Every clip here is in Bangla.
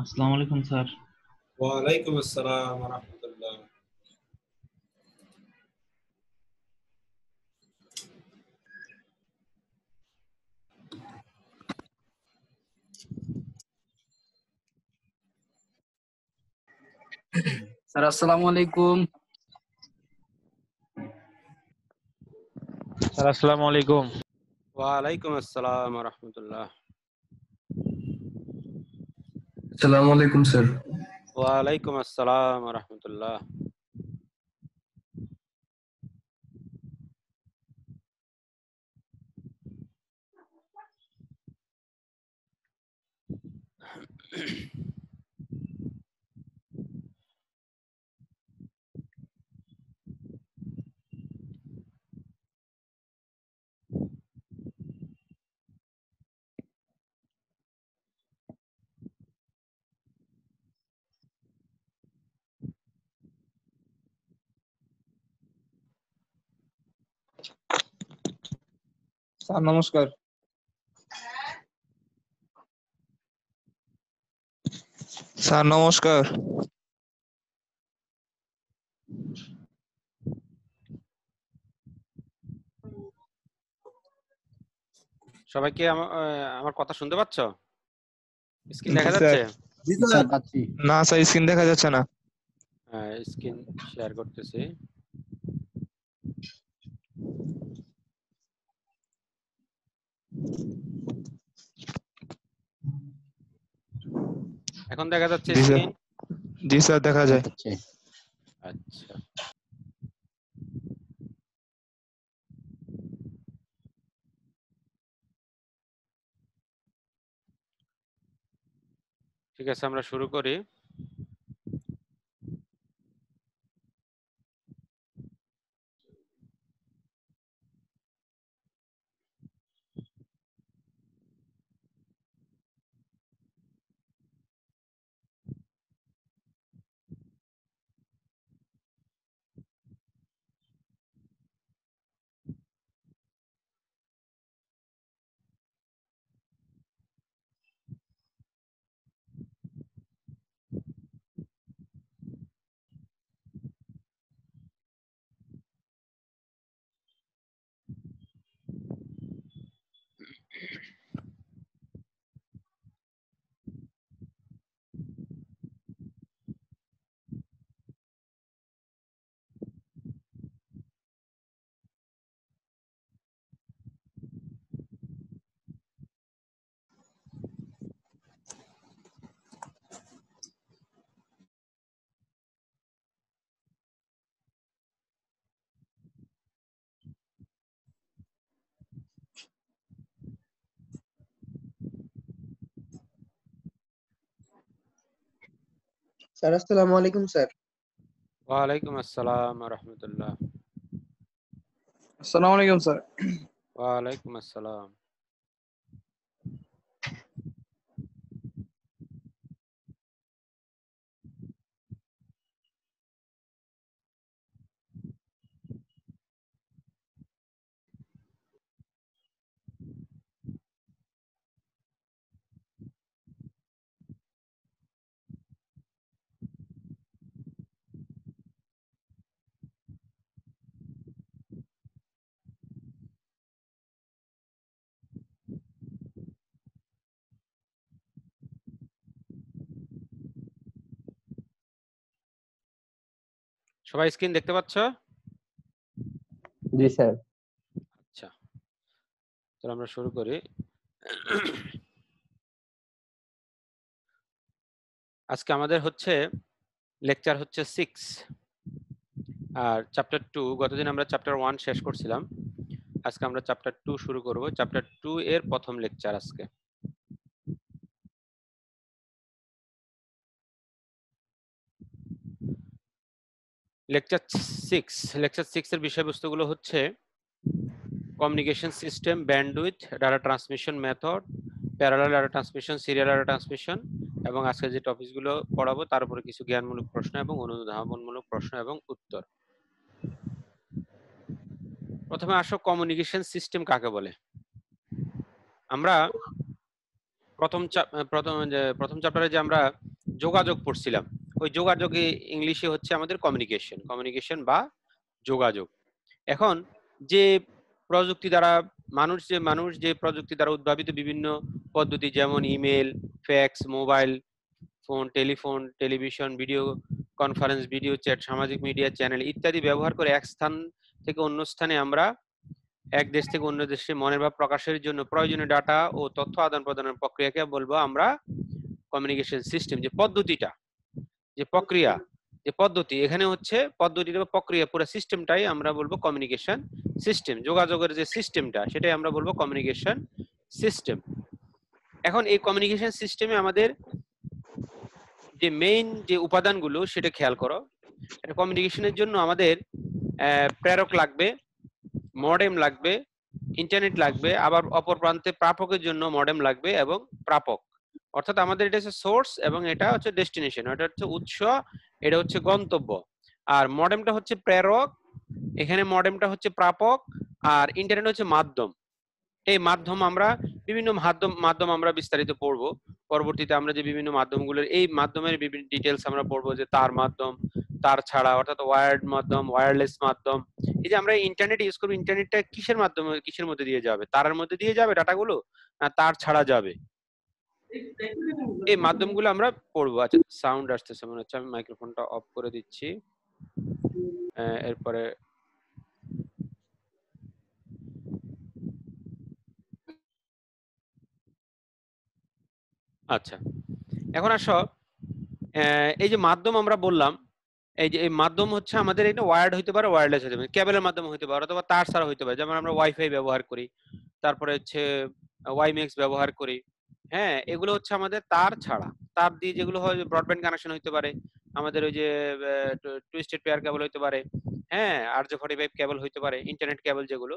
আসসালামু আলাইকুম স্যার। ওয়ালাইকুম আসসালাম ওয়া রাহমাতুল্লাহ। স্যার আসসালামু আলাইকুম। স্যার আসসালামু আলাইকুম। ওয়ালাইকুম আসসালাম ওয়া রাহমাতুল্লাহ। আসসালামু আলাইকুম স্যার। ওয়ালাইকুম আসসালাম ওয়া রাহমাতুল্লাহ। স্যার নমস্কার। স্যার নমস্কার। সবাই কি আমার কথা শুনতে পাচ্ছ? স্ক্রিন দেখা যাচ্ছে? স্যার পাচ্ছি। না স্যার, স্ক্রিন দেখা যাচ্ছে না। হ্যাঁ, স্ক্রিন শেয়ার করতেছি। এখন দেখা যাচ্ছে জি স্যার। স্ক্রিন? জি স্যার, দেখা যায়। আচ্ছা, ঠিক আছে, আমরা শুরু করি। স্যার আসসালামু আলাইকুম স্যার। ওয়ালাইকুম আসসালাম ওয়া রাহমাতুল্লাহ। আসসালামু আলাইকুম স্যার। ওয়ালাইকুম আসসালাম। সবাই স্ক্রিন দেখতে পাচ্ছ? জি স্যার। আচ্ছা, তাহলে আমরা শুরু করি। আজকে আমাদের হচ্ছে লেকচার হচ্ছে 6 আর চ্যাপ্টার 2। গতদিন আমরা চ্যাপ্টার 1 শেষ করছিলাম। আজকে আমরা চ্যাপ্টার 2 শুরু করব। চ্যাপ্টার 2 এর প্রথম লেকচার আজকে। লেকচার 6 এর বিষয়বস্তুগুলো হচ্ছে communication system, bandwidth, data transmission method, parallel data transmission, serial data transmission, এবং আজকে যে টপিকগুলো পড়াবো তার উপরে কিছু জ্ঞানমূলক প্রশ্ন এবং অনুধাবনমূলক প্রশ্ন এবং উত্তর। প্রথমে আসো, কমিউনিকেশন সিস্টেম কাকে বলে? আমরা প্রথম চ্যাপ্টারে যে আমরা যোগাযোগ পড়ছিলাম, ওই যোগাযোগে ইংলিশে হচ্ছে আমাদের কমিউনিকেশন বা যোগাযোগ। এখন যে প্রযুক্তি দ্বারা মানুষ যে প্রযুক্তি দ্বারা উদ্ভাবিত বিভিন্ন পদ্ধতি, যেমন email, fax, mobile phone, telephone, television, video conference, video chat, সামাজিক মিডিয়া চ্যানেল ইত্যাদি ব্যবহার করে এক স্থান থেকে অন্য স্থানে আমরা এক দেশ থেকে অন্য দেশে মনের ভাব প্রকাশের জন্য প্রয়োজনীয় ডাটা ও তথ্য আদান প্রদানের প্রক্রিয়াকে বলবো আমরা কমিউনিকেশন সিস্টেম। যে পদ্ধতিটা, যে প্রক্রিয়া, যে পদ্ধতি, এখানে হচ্ছে পদ্ধতি বা প্রক্রিয়া, পুরো সিস্টেমটাই আমরা বলবো কমিউনিকেশন সিস্টেম। যোগাযোগের যে সিস্টেমটা সেটাই আমরা বলবো কমিউনিকেশন সিস্টেম। এখন এই কমিউনিকেশন সিস্টেমে আমাদের যে মেইন যে উপাদানগুলো সেটা খেয়াল করো। কমিউনিকেশনের জন্য আমাদের প্রেরক লাগবে, মডেম লাগবে, ইন্টারনেট লাগবে, আবার অপর প্রান্তে প্রাপকের জন্য মডেম লাগবে এবং প্রাপক। অর্থাৎ আমাদের এটা হচ্ছে সোর্স এবং এটা হচ্ছে ডেস্টিনেশন, এটা হচ্ছে উৎস, এটা হচ্ছে গন্তব্য। আর মডেমটা হচ্ছে প্রেরক, এখানে মডেমটা হচ্ছে প্রাপক, আর ইন্টারনেট হচ্ছে মাধ্যম। এই মাধ্যম আমরা বিভিন্ন মাধ্যম আমরা বিস্তারিত পড়বো পরবর্তীতে। আমরা যে বিভিন্ন মাধ্যমগুলোর, এই মাধ্যমের বিভিন্ন ডিটেলস আমরা পড়বো, যে তার মাধ্যম, তার ছাড়া, অর্থাৎ ওয়্যার্ড মাধ্যম, ওয়্যারলেস মাধ্যম। এই যে আমরা ইন্টারনেট ইউজ করবো, ইন্টারনেটটা কিসের মাধ্যমে, কিসের মধ্যে দিয়ে যাবে? তারের মধ্যে দিয়ে যাবে ডাটাগুলো, না তার ছাড়া যাবে? এই মাধ্যমগুলো আমরা পড়বো। আচ্ছা, সাউন্ড আসতেছে মনে হচ্ছে, আমি মাইক্রোফোনটা অফ করে দিচ্ছি। এরপরে আচ্ছা, এখন আসো, এই যে মাধ্যম আমরা বললাম, এই যে এই মাধ্যম হচ্ছে আমাদের এটা ওয়্যার্ড হইতে পারে, ওয়্যারলেস হতে পারে, কেবলের মাধ্যমে হইতে পারে, অথবা তার ছাড়া হইতে পারে। যেমন আমরা ওয়াইফাই ব্যবহার করি, তারপরে হচ্ছে ওয়াইম্যাক্স ব্যবহার করি। হ্যাঁ, এগুলো হচ্ছে আমাদের তার ছাড়া। তার দিয়ে যেগুলো হয়, ব্রডব্যান্ড কানেকশন হইতে পারে, আমাদের ওই যে টুইস্টেড পেয়ার কেবল হইতে পারে, হ্যাঁ, RJ45 কেবল হইতে পারে, ইন্টারনেট কেবল, যেগুলো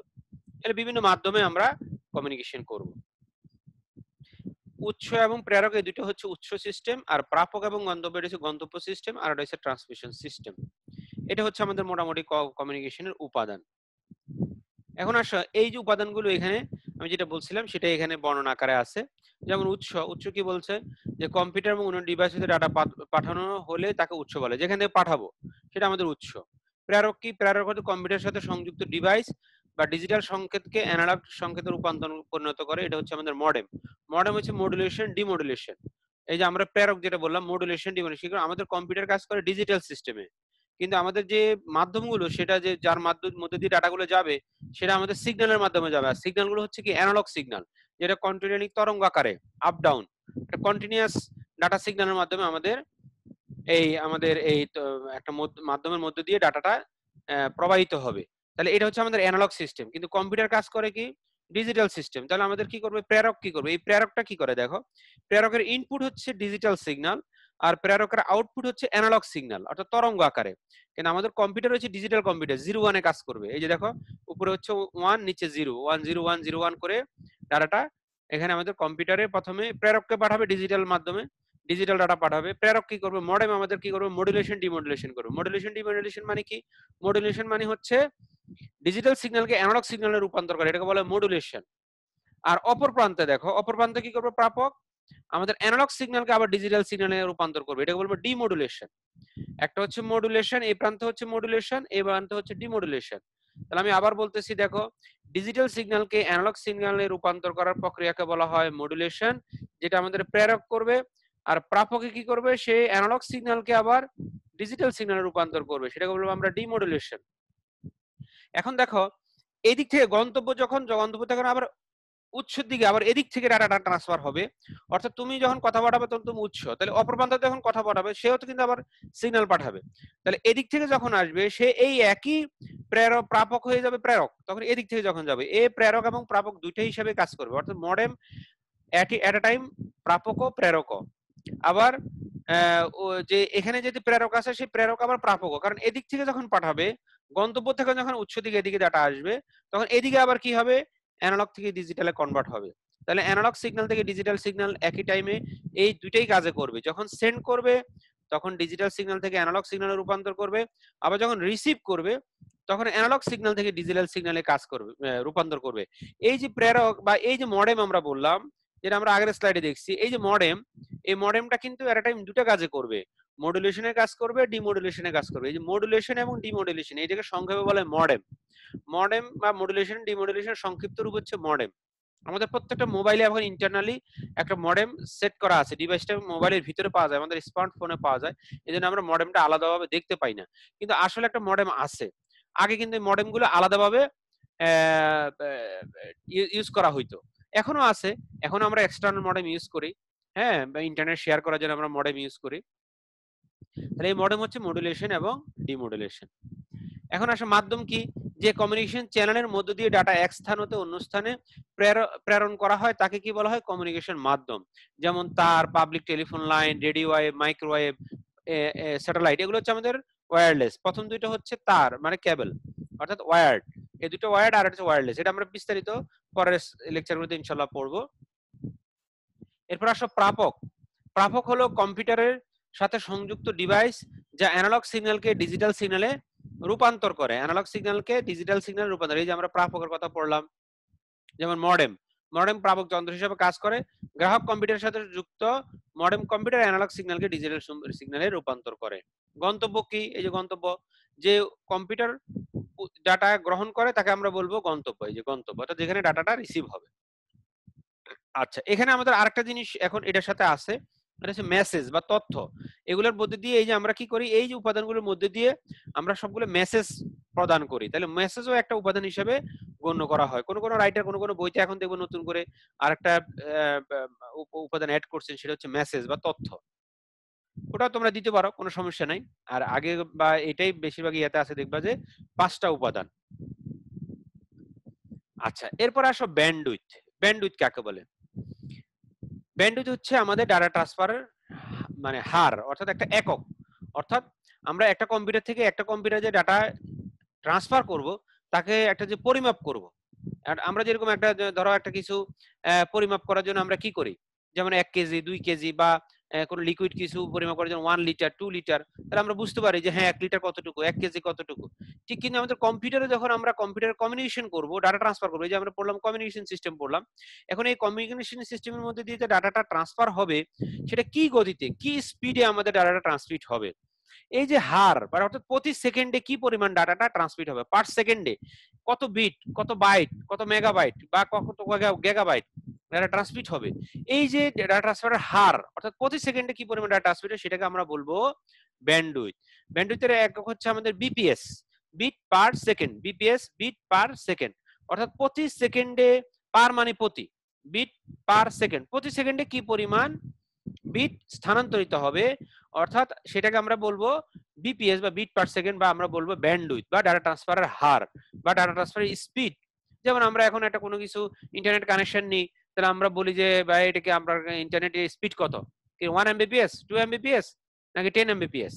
এর বিভিন্ন মাধ্যমে আমরা কমিউনিকেশন করব। উৎস এবং প্রেরক এই দুটো হচ্ছে উৎস সিস্টেম, আর প্রাপক এবং গন্তব্য এটা হচ্ছে গন্তব্য সিস্টেম, আর এটা হচ্ছে ট্রান্সমিশন সিস্টেম। এটা হচ্ছে আমাদের মোটামুটি কমিউনিকেশনের উপাদান। এখন আসো, এই যে উপাদানগুলো এখানে আমি যেটা বলছিলাম সেটা এখানে বর্ণনা আকারে আছে। যেমন উৎস কি বলছে, যে কম্পিউটার এবং অন্য ডিভাইস হতে ডাটা পাঠানো হলে তাকে উৎস বলে, যেখান থেকে পাঠাবো সেটা আমাদের উৎস। প্রেরক কি? প্রেরক হচ্ছে কম্পিউটারের সাথে সংযুক্ত ডিভাইস বা ডিজিটাল সংকেতকে অ্যানালগ সংকেতে পরিণত করে, এটা হচ্ছে আমাদের মডেম। মডেম হচ্ছে মডুলেশন, ডিমডুলেশন। এই যে আমরা প্রেরক যেটা বললাম, মডুলেশন, ডিমডুলেশন, আমাদের কম্পিউটার কাজ করে ডিজিটাল সিস্টেমে, কিন্তু আমাদের যে মাধ্যমগুলো, সেটা যে যার মধ্যে দিয়ে ডাটাগুলো যাবে সেটা আমাদের সিগন্যালের মাধ্যমে যাবে। আর সিগন্যালগুলো হচ্ছে কি অ্যানালগ সিগন্যাল, যেটা কন্টিনিউয়াস তরঙ্গ আকারে আপ ডাউন, এটা কন্টিনিউয়াস ডাটা সিগন্যালের মাধ্যমে আমাদের এই একটা মাধ্যমের মধ্যে দিয়ে ডাটাটা প্রবাহিত হবে। তাহলে এটা হচ্ছে আমাদের অ্যানালগ সিস্টেম। কিন্তু কম্পিউটার কাজ করে কি ডিজিটাল সিস্টেম। তাহলে আমাদের কি করবে? প্রেরক কি করবে? এই প্রেরকটা কি করে দেখো, প্রেরকের ইনপুট হচ্ছে ডিজিটাল সিগন্যাল, আর প্রেরকের আউটপুট হচ্ছে অ্যানালগ সিগন্যাল, অর্থাৎ তরঙ্গ আকারে। কিন্তু আমাদের কম্পিউটার হচ্ছে ডিজিটাল কম্পিউটার, 0 1 এ কাজ করবে। এই যে দেখো, উপরে হচ্ছে 1, নিচে 0, 1 0 1 0 1 করে ডাটাটা এখানে আমাদের কম্পিউটারে প্রথমে প্রেরককে পাঠাবে ডিজিটাল মাধ্যমে, ডিজিটাল ডাটা পাঠাবে। প্রেরক কি করবে? মডেম আমাদের কি করবে? মডুলেশন, ডিমডুলেশন করবে। মডুলেশন, ডিমডুলেশন মানে কি? মডুলেশন মানে হচ্ছে ডিজিটাল সিগন্যালকে অ্যানালগ সিগন্যালে রূপান্তর করে, এটাকে বলে মডুলেশন। আর অপর প্রান্তে দেখো, অপর প্রান্তে কি করবে? প্রাপক আমাদের অ্যানালগ সিগন্যালকে আবার ডিজিটাল সিগন্যালে রূপান্তর করবে, এটাকে বলবো ডিমডুলেশন। একটা হচ্ছে মডুলেশন, এই প্রান্তে হচ্ছে মডুলেশন, এই প্রান্তে হচ্ছে ডিমডুলেশন। তাহলে আমি আবার বলতেছি, দেখো, ডিজিটাল সিগন্যালকে অ্যানালগ সিগন্যালে রূপান্তর করার প্রক্রিয়াকে বলা হয় মডুলেশন, যেটা আমাদের প্রেরক করবে। আর প্রাপকে কি করবে? সে অ্যানালগ সিগন্যালকে আবার ডিজিটাল সিগন্যালে রূপান্তর করবে, সেটাকে বলবো আমরা ডিমডুলেশন। এখন দেখো, এদিক থেকে গন্তব্য গন্তব্য থেকে আবার উৎসের দিকে আবার এদিক থেকে ডাটা ট্রান্সফার হবে। অর্থাৎ তুমি যখন কথা পাঠাবে তখন তুমি উৎস, তাহলে অপর প্রান্তে যখন কথা পাঠাবে সেও তো কিন্তু আবার সিগন্যাল পাঠাবে। তাহলে এদিক থেকে যখন আসবে সে এই একই প্রাপক হয়ে যাবে প্রেরক, তখন এদিক থেকে যখন যাবে এ প্রেরক এবং প্রাপক দুইটাই হিসাবে কাজ করবে। অর্থাৎ মডেম এট এ টাইম প্রাপক ও প্রেরক। আবার যে এখানে যদি প্রেরক আছে সেই প্রেরক আবার প্রাপক, কারণ এদিক থেকে যখন পাঠাবে, গন্তব্য থেকে যখন উৎস দিকে এদিকে ডাটা আসবে, তখন এদিকে আবার কি হবে? অ্যানালগ থেকে ডিজিটালে কনভার্ট হবে। তাহলে অ্যানালগ সিগন্যাল থেকে ডিজিটাল সিগন্যাল একই টাইমে এই দুইটাই কাজে করবে। যখন সেন্ড করবে তখন ডিজিটাল সিগন্যাল থেকে অ্যানালগ সিগন্যালে রূপান্তর করবে, আবার যখন রিসিভ করবে তখন অ্যানালগ সিগন্যাল থেকে ডিজিটাল সিগন্যালে কাজ করবে, রূপান্তর করবে। এই যে প্রেরক বা এই যে মডেম আমরা বললাম, যেটা আমরা আগের স্লাইডে দেখছি, এই যে মডেম, এই মডেমটা কিন্তু এট আ টাইম দুটো কাজে করবে, মডুলেশনের কাজ করবে, ডিমডুলেশনের কাজ করবে। এই যে মডুলেশন এবং ডিমডুলেশন, এইটাকে সংক্ষেপে বলে মডেম। মডেম বা মডুলেশন ডিমডুলেশন সংক্ষিপ্ত রূপ হচ্ছে মডেম। আমাদের প্রত্যেকটা মোবাইলে এখন ইন্টারনালি একটা মডেম সেট করা আছে, ডিভাইসটা মোবাইলের ভিতরে পাওয়া যায়, আমাদের স্মার্টফোনে পাওয়া যায়, এই জন্য আমরা মডেমটা আলাদাভাবে দেখতে পাই না, কিন্তু আসলে একটা মডেম আছে। আগে কিন্তু এই মডেমগুলো আলাদাভাবে ইউজ করা হইতো, এখনো আছে, এখনো আমরা এক্সটার্নাল মডেম ইউজ করি, হ্যাঁ, বা ইন্টারনেট শেয়ার করার জন্য আমরা মডেম ইউজ করি। তাহলে এই মডেম হচ্ছে মডুলেশন এবং ডিমডুলেশন। এখন আসে মাধ্যম কি, যে কমিউনিকেশন চ্যানেলের মধ্য দিয়ে ডাটা এক স্থান হতে অন্য স্থানে প্রেরণ করা হয় তাকে কি বলা হয়, কমিউনিকেশন মাধ্যম। যেমন তার, public telephone line, radio wave, microwave, satellite, এগুলো হচ্ছে আমাদের ওয়্যারলেস। প্রথম দুইটা হচ্ছে তার মানে কেবল অর্থাৎ ওয়্যার্ড, এই দুটো ওয়্যার্ড আর হচ্ছে ওয়্যারলেস, এটা আমরা বিস্তারিত পরের লেকচারগুলোতে ইনশাআল্লাহ পড়বো। এরপর আসো প্রাপক। প্রাপক হলো কম্পিউটারের সাথে সংযুক্ত ডিভাইস যা অ্যানালগ সিগন্যালকে ডিজিটাল সিগন্যালে রূপান্তর করে, অ্যানালগ সিগন্যালকে ডিজিটাল সিগন্যাল রূপান্তর। এই যে আমরা প্রাপকের কথা পড়লাম, যেমন মডেম, মডেম প্রাপক যন্ত্র হিসেবে কাজ করে। গ্রাহক কম্পিউটারের সাথে যুক্ত মডেম কম্পিউটার অ্যানালগ সিগন্যালকে ডিজিটাল সিগন্যালে রূপান্তর করে। গন্তব্য কি, এই যে গন্তব্য, যে কম্পিউটার ডাটা গ্রহণ করে তাকে আমরা বলবো গন্তব্য, এই যে গন্তব্য অর্থাৎ যেখানে ডাটাটা রিসিভ হবে। আচ্ছা, এখানে আমাদের আরেকটা জিনিস এখন এটার সাথে আছে, এটা হচ্ছে মেসেজ বা তথ্য। এগুলোর মধ্যে দিয়ে এই যে আমরা কি করি, এই যে উপাদানগুলোর মধ্যে দিয়ে আমরা সবগুলো মেসেজ প্রদান করি, তাহলে মেসেজও একটা উপাদান হিসেবে গণ্য করা হয়। কোন কোন রাইটার কোন কোন বইতে এখন দেখবো নতুন করে আরেকটা উপাদান অ্যাড করছেন, সেটা হচ্ছে মেসেজ বা তথ্য। ওটাও তোমরা দিতে পারো, কোনো সমস্যা নাই। আর আগে বা এটাই বেশিরভাগ ইয়াতে আছে, দেখবা যে 5টা উপাদান। আচ্ছা, এরপর আসো ব্যান্ডউইথ। ব্যান্ডউইথ কাকে বলে? ব্যান্ডউইথ হচ্ছে আমাদের ডাটা ট্রান্সফারের মানে হার, অর্থাৎ একটা একক। অর্থাৎ আমরা একটা কম্পিউটার থেকে একটা কম্পিউটারে যে ডাটা ট্রান্সফার করব তাকে একটা যে পরিমাপ করব, আর আমরা যেরকম একটা ধরো একটা কিছু পরিমাপ করার জন্য আমরা কি করি, যেমন 1 কেজি 2 কেজি বা কোন লিকুইড কিছু পরিমাপ করার জন্য 1 লিটার 2 লিটার, তাহলে আমরা বুঝতে পারি যে হ্যাঁ 1 লিটার কতটুকু, 1 কেজি কতটুকু। ঠিক কিন্তু আমাদের কম্পিউটারে যখন আমরা কম্পিউটার কমিউনিকেশন করব, ডাটা ট্রান্সফার করবো, এই যে আমরা পড়লাম কমিউনিকেশন সিস্টেম পড়লাম, এখন এই কমিউনিকেশন সিস্টেমের মধ্যে দিয়ে যে ডাটাটা ট্রান্সফার হবে সেটা কি গতিতে, কি স্পিডে আমাদের ডাটাটা ট্রান্সমিট হবে। এই যে হার অর্থাৎ প্রতি সেকেন্ডে কি পরিমাণ ডাটাটা ট্রান্সমিট হবে, পার সেকেন্ডে কত বিট, কত বাইট, কত মেগাবাইট বা কত গিগাবাইট ডাটা ট্রান্সমিট হবে, এই যে ডাটা ট্রান্সফারের হার অর্থাৎ প্রতি সেকেন্ডে কি পরিমাণ ডাটা ট্রান্সমিট হয় সেটাকে আমরা বলবো ব্যান্ডউইথ। ব্যান্ডউইথের একক হচ্ছে আমাদের BPS, bit per second, BPS bit per second, অর্থাৎ প্রতি সেকেন্ডে, পার মানে প্রতি, বিট পার সেকেন্ড, প্রতি সেকেন্ডে কি পরিমাণ বিট স্থানান্তরিত হবে, অর্থাৎ সেটাকে আমরা বলবো বিপিএস বা বিট পার সেকেন্ড, বা আমরা বলবো ব্যান্ডউইথ বা ডাটা ট্রান্সফারের হার বা ডাটা ট্রান্সফারের স্পিড। যেমন আমরা এখন একটা কোনো কিছু ইন্টারনেট কানেকশন নিই, তাহলে আমরা বলি যে ভাই এটাকে আমরা ইন্টারনেটের স্পিড কত, কি 1 এমবিপিএস 2 এমবিপিএস নাকি 10 এমবিপিএস।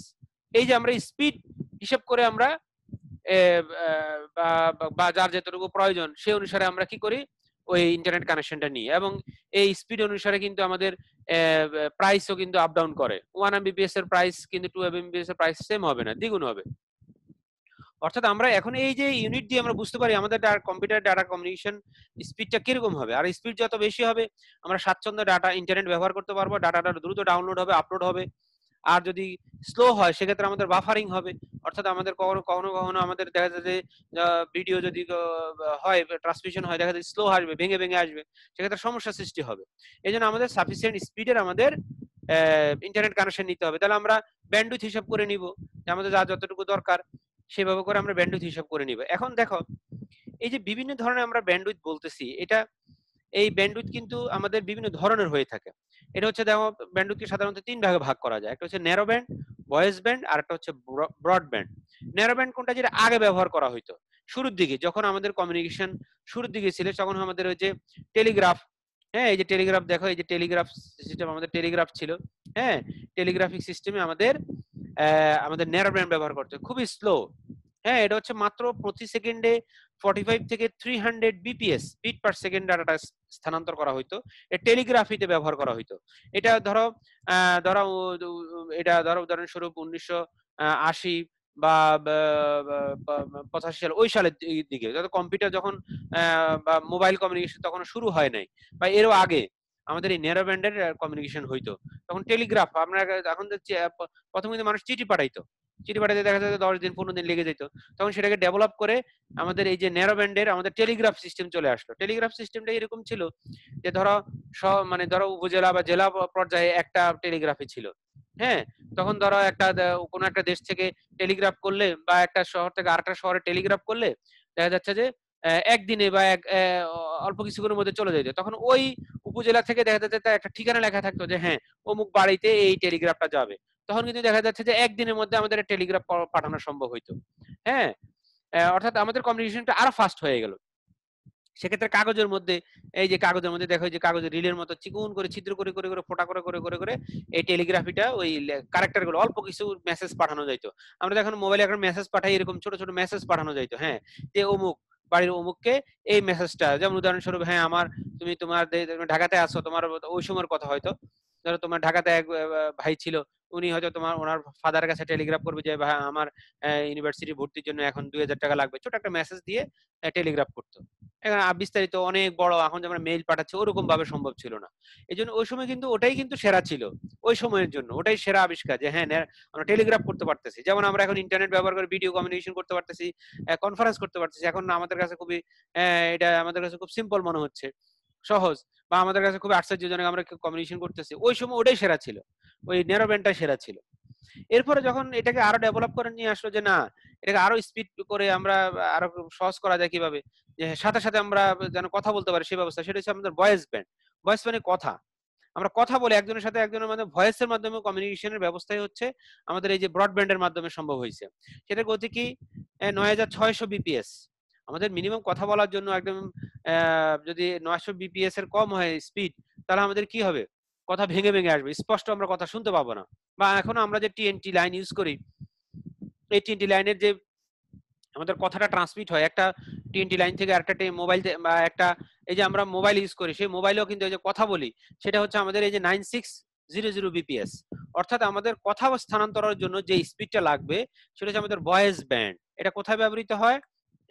এই যে আমরা স্পিড হিসাব করে আমরা বা যার যতটুকু প্রয়োজন সেই অনুসারে আমরা কি করি, ওই ইন্টারনেট কানেকশনটা নিই, এবং এই স্পিড অনুসারে কিন্তু আমাদের প্রাইসও কিন্তু আপ ডাউন করে। 1 এমবিপিএস এর প্রাইস কিন্তু 2 এমবিপিএস এর প্রাইস সেম হবে না, দ্বিগুণ হবে। অর্থাৎ আমরা এখন এই যে ইউনিট দিয়ে আমরা বুঝতে পারি আমাদের কম্পিউটার ডাটা কমিউনিকেশন স্পিডটা কিরকম হবে, আর স্পিড যত বেশি হবে আমরা স্বাচ্ছন্দ্যে ডাটা ইন্টারনেট ব্যবহার করতে পারবো, ডাটাটা দ্রুত ডাউনলোড হবে, আপলোড হবে। আর যদি স্লো হয় সেক্ষেত্রে আমাদের বাফারিং হবে, অর্থাৎ আমাদের কখনো কখনো কখনো আমাদের দেখা যায় যে ভিডিও যদি হয় ট্রান্সমিশন হয়, দেখা যায় স্লো আসবে, ভেঙে ভেঙে আসবে, সেক্ষেত্রে সমস্যা সৃষ্টি হবে। এই জন্য আমাদের সাফিসিয়েন্ট স্পিডের আমাদের ইন্টারনেট কানেকশন নিতে হবে। তাহলে আমরা ব্যান্ডউইথ হিসাব করে নিব, যে আমাদের যা যতটুকু দরকার সেভাবে করে আমরা ব্যান্ডউইথ হিসাব করে নিব। এখন দেখো এই যে বিভিন্ন ধরনের আমরা ব্যান্ডউইথ বলতেছি, এটা এই ব্যান্ডউইথ কিন্তু আমাদের বিভিন্ন ধরনের হয়ে থাকে। এটা হচ্ছে দেখো ব্যান্ডউইথকে সাধারণত 3 ভাগে ভাগ করা যায়, একটা হচ্ছে ন্যারো ব্যান্ড, ভয়েস ব্যান্ড, আর একটা হচ্ছে ব্রড ব্যান্ড। ন্যারো ব্যান্ড কোনটা, যেটা আগে ব্যবহার করা হইতো শুরুর দিকে, যখন আমাদের কমিউনিকেশন শুরুর দিকে ছিল, তখন আমাদের ওই যে টেলিগ্রাফ, হ্যাঁ এই যে টেলিগ্রাফ দেখো, এই যে টেলিগ্রাফ সিস্টেম, আমাদের টেলিগ্রাফ ছিল, হ্যাঁ টেলিগ্রাফিক সিস্টেমে আমাদের ন্যারো ব্যান্ড ব্যবহার করতে খুবই স্লো। হ্যাঁ এটা হচ্ছে মাত্র প্রতি সেকেন্ডে 45 থেকে 300 বিপিএস বিট পার সেকেন্ড ডাটাটা স্থানান্তর করা হইতো, টেলিগ্রাফিতে ব্যবহার করা হইতো। এটা ধরো উদাহরণস্বরূপ 1980 বা 85 সাল, ওই সালের দিকে, কম্পিউটার যখন বা মোবাইল কমিউনিকেশন তখন শুরু হয় নাই, বা এরও আগে আমাদের এই ন্যারো ব্যান্ডের কমিউনিকেশন হইতো। তখন টেলিগ্রাফ আমরা এখন দেখছি, প্রথম কিন্তু মানুষ চিঠি পাঠাইতো, চিঠি পাঠাতে দেখা যেত 10 দিন 15 দিন লেগে যেত। তখন সেটাকে ডেভেলপ করে আমাদের এই যে ন্যারো ব্যান্ডের আমাদের টেলিগ্রাফ সিস্টেম চলে আসলো। টেলিগ্রাফ সিস্টেমটা এরকম ছিল যে ধরো মানে ধরো উপজেলা বা জেলা পর্যায়ে একটা টেলিগ্রাফি ছিল। হ্যাঁ, তখন ধরো একটা কোনো একটা দেশ থেকে টেলিগ্রাফ করলে বা একটা শহর থেকে আরেকটা শহরে টেলিগ্রাফ করলে দেখা যাচ্ছে যে একদিনে বা অল্প কিছুক্ষণের মধ্যে চলে যেত। তখন ওই উপজেলা থেকে দেখা যাচ্ছে তার একটা ঠিকানা লেখা থাকতো যে হ্যাঁ অমুক বাড়িতে এই টেলিগ্রাফটা যাবে। তখন কিন্তু দেখা যাচ্ছে যে একদিনের মধ্যে আমাদের টেলিগ্রাফ পাঠানো সম্ভব হইতো। হ্যাঁ, অর্থাৎ আমাদের কমিউনিকেশনটা আরো ফাস্ট হয়ে গেল। সেক্ষেত্রে কাগজের মধ্যে, এই যে কাগজের মধ্যে দেখো যে কাগজের রিলের মতো চিকুন করে ছিদ্র করে করে করে ফোটা করে করে করে করে এই টেলিগ্রাফিটা ওই ক্যারেক্টার গুলো অল্প কিছু মেসেজ পাঠানো যাইতো। আমরা এখন মোবাইলে এখন মেসেজ পাঠাই, এরকম ছোট ছোট মেসেজ পাঠানো যাইতো। হ্যাঁ, যে অমুক বাড়ির অমুককে এই মেসেজটা, যেমন উদাহরণস্বরূপ হ্যাঁ আমার তুমি তুমি ঢাকাতে আছো, তোমার ওই সময়ের কথা হয়তো, ধরো তোমার ঢাকাতে এক ভাই ছিল, উনি হয়তো ওনার ফাদারের কাছে টেলিগ্রাফ করবে যে ভাই আমার ইউনিভার্সিটি ভর্তির জন্য এখন 2000 টাকা লাগবে, ছোট একটা মেসেজ দিয়ে টেলিগ্রাফ করতো। এখন বিস্তারিত অনেক বড় এখন যেমন মেইল পাঠাচ্ছে ওরকম ভাবে সম্ভব ছিল না। এই জন্য ওই সময় কিন্তু ওটাই কিন্তু সেরা ছিল, ওই সময়ের জন্য ওটাই সেরা আবিষ্কার যে হ্যাঁ আমরা টেলিগ্রাফ করতে পারতেছি। যেমন আমরা এখন ইন্টারনেট ব্যবহার করে ভিডিও কমিউনিকেশন করতে পারতেছি, কনফারেন্স করতে পারতেছি। এখন আমাদের কাছে খুবই এটা আমাদের কাছে খুব সিম্পল মনে হচ্ছে, সহজ, বা আমাদের কাছে খুব আশ্চর্যজনক আমরা কমিউনিকেশন করতেছি। ওই সময় ওটাই সেরা ছিল, ওই ন্যারো ব্যান্ডটাই সেরা ছিল। এরপরে যখন এটাকে আরো ডেভেলপ করে নিয়ে আসলো যে না এটাকে আরো স্পিড করে আমরা আরো সহজ করা যায় কিভাবে, যে সাথে সাথে আমরা যেন কথা বলতে পারি সেই ব্যবস্থা, সেটা হচ্ছে আমাদের ভয়েস ব্যান্ড। ভয়েস ব্যান্ডে কথা, আমরা কথা বলে একজনের সাথে একজনের মধ্যে ভয়েসের মাধ্যমে কমিউনিকেশনের ব্যবস্থাই হচ্ছে আমাদের এই যে ব্রডব্যান্ডের মাধ্যমে সম্ভব হয়েছে। সেটা গতি কি 9600 বিপিএস। আমাদের মিনিমাম কথা বলার জন্য একদম যদি 900 বিপিএস এর কম হয় স্পিড, তাহলে আমাদের কি হবে, কথা ভেঙে ভেঙে আসবে, স্পষ্ট আমরা কথা শুনতে পাবো না। বা এখন আমরা যে টিএনটি লাইন ইউজ করি, এই টিএনটি লাইনের যে আমাদের কথাটা ট্রান্সমিট হয় একটা টিএনটি লাইন থেকে আরেকটা মোবাইল বা একটা, এই যে আমরা মোবাইল ইউজ করি সেই মোবাইলেও কিন্তু এই যে কথা বলি, সেটা হচ্ছে আমাদের এই যে 9600 বিপিএস। অর্থাৎ আমাদের কথা স্থানান্তরের জন্য যে স্পিডটা লাগবে সেটা হচ্ছে আমাদের ভয়েস ব্যান্ড। এটা কোথায় ব্যবহৃত হয়,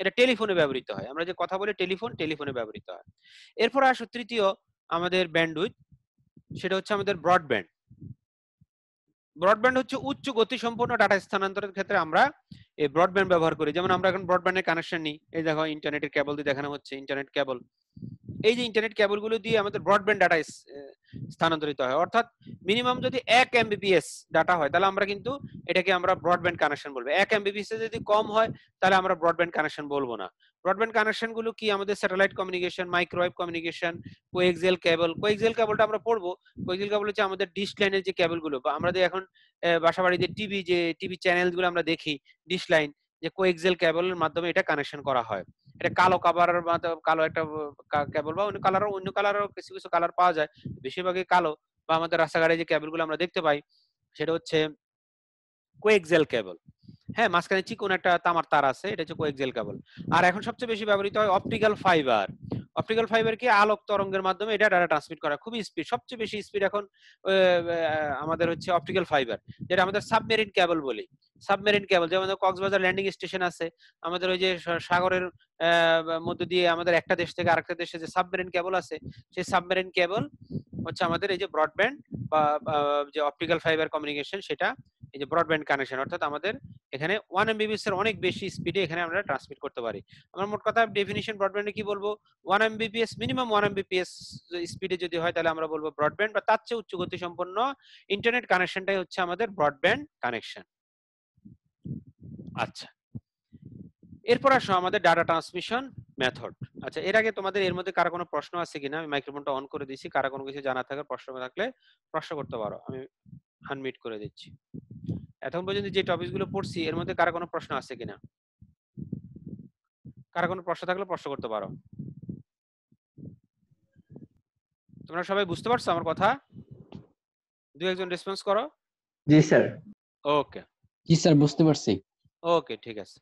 এটা টেলিফোনে ব্যবহৃত হয়। আমরা যে কথা বলি টেলিফোনে ব্যবহৃত হয়। এরপর আসো তৃতীয় আমাদের ব্যান্ডউইথ, সেটা হচ্ছে আমাদের ব্রডব্যান্ড। ব্রডব্যান্ড হচ্ছে উচ্চ গতি সম্পন্ন ডাটা স্থানান্তরের ক্ষেত্রে আমরা এই ব্রডব্যান্ড ব্যবহার করি। যেমন আমরা এখন ব্রডব্যান্ডের কানেকশন নিই, এই দেখো ইন্টারনেটের কেবল দিয়ে দেখানো হচ্ছে, ইন্টারনেট কেবল। এই যে ইন্টারনেট কেবলগুলো দিয়ে আমাদের ব্রডব্যান্ড ডাটা স্থানান্তরিত হয়। অর্থাৎ মিনিমাম যদি 1 এমবিপিএস ডাটা হয় তাহলে আমরা কিন্তু এটাকে আমরা ব্রডব্যান্ড কানেকশন বলবো। 1 এমবিপিএস যদি কম হয় তাহলে আমরা ব্রডব্যান্ড কানেকশন বলবো না। ব্রডব্যান্ড কানেকশন গুলো কি, আমাদের satellite communication, microwave communication, coaxial cable. Coaxial কেবলটা আমরা পড়বো। কোএক্সিয়াল কেবল হচ্ছে আমাদের ডিশ লাইনের যে কেবলগুলো, বা আমরা যে এখন বাসা বাড়িতে টিভি চ্যানেলগুলো আমরা দেখি, ডিশ লাইন, যে কোএক্সিয়াল কেবলের মাধ্যমে এটা কানেকশন করা হয়। এটা কালো কাভারের কালো একটা কেবল, বা অন্য কালারও কিছু কিছু কালার পাওয়া যায়, বেশিরভাগই কালো। বা আমাদের রাস্তাঘাটে যে কেবলগুলো আমরা দেখতে পাই সেটা হচ্ছে কোএক্সিয়াল কেবল। হ্যাঁ, মাঝখানে চিকন একটা তামার তার আছে, এটা হচ্ছে কোএক্সিয়াল কেবল। আর এখন সবচেয়ে বেশি ব্যবহৃত হয় অপটিক্যাল ফাইবার। অপটিক্যাল ফাইবার কি, আলোক তরঙ্গের মাধ্যমে এটা ডাটা ট্রান্সমিট করা, খুবই স্পিড, সবচেয়ে বেশি স্পিড এখন আমাদের হচ্ছে অপটিক্যাল ফাইবার, যেটা আমাদের সাবমেরিন কেবল বলি। সাবমেরিন কেবল, যেমন কক্সবাজার ল্যান্ডিং স্টেশন আছে, আমাদের ওই যে সাগরের মধ্য দিয়ে আমাদের একটা দেশ থেকে আরেকটা দেশে যে সাবমেরিন কেবল আছে, সেই সাবমেরিন কেবল হচ্ছে আমাদের এই যে ব্রডব্যান্ড বা যে অপটিক্যাল ফাইবার কমিউনিকেশন, সেটা এই যে ব্রডব্যান্ড কানেকশন। অর্থাৎ আমাদের এখানে 1 এমবিপিএস এর অনেক বেশি স্পিডে এখানে আমরা ট্রান্সমিট করতে পারি। আমরা মোট কথা ডেফিনিশন ব্রডব্যান্ডে কি বলবো, 1 এমবিপিএস, মিনিমাম 1 এমবিপিএস স্পিডে যদি হয় তাহলে আমরা বলবো ব্রডব্যান্ড, বা তার চেয়ে উচ্চ গতি সম্পন্ন ইন্টারনেট কানেকশনটাই হচ্ছে আমাদের ব্রডব্যান্ড কানেকশন। আচ্ছা, এরপর আসো আমাদের ডাটা ট্রান্সমিশন মেথড। আচ্ছা, এর আগে তোমাদের এর মধ্যে কারো কোনো প্রশ্ন আছে কিনা? আমি মাইক্রোফোনটা অন করে দিয়েছি, কারো কোনো কিছু জানা থাকার প্রশ্ন থাকলে প্রশ্ন করতে পারো, আমি আনমিউট করে দিচ্ছি। এখন পর্যন্ত যে টপিকগুলো পড়ছি এর মধ্যে কারো কোনো প্রশ্ন আছে কিনা? কারো কোনো প্রশ্ন থাকলে প্রশ্ন করতে পারো। তোমরা সবাই বুঝতে পারছো আমার কথা? দুই একজন রেসপন্স করো। জি স্যার। ওকে, জি স্যার, বুঝতে পারছি। ওকে, ঠিক আছে।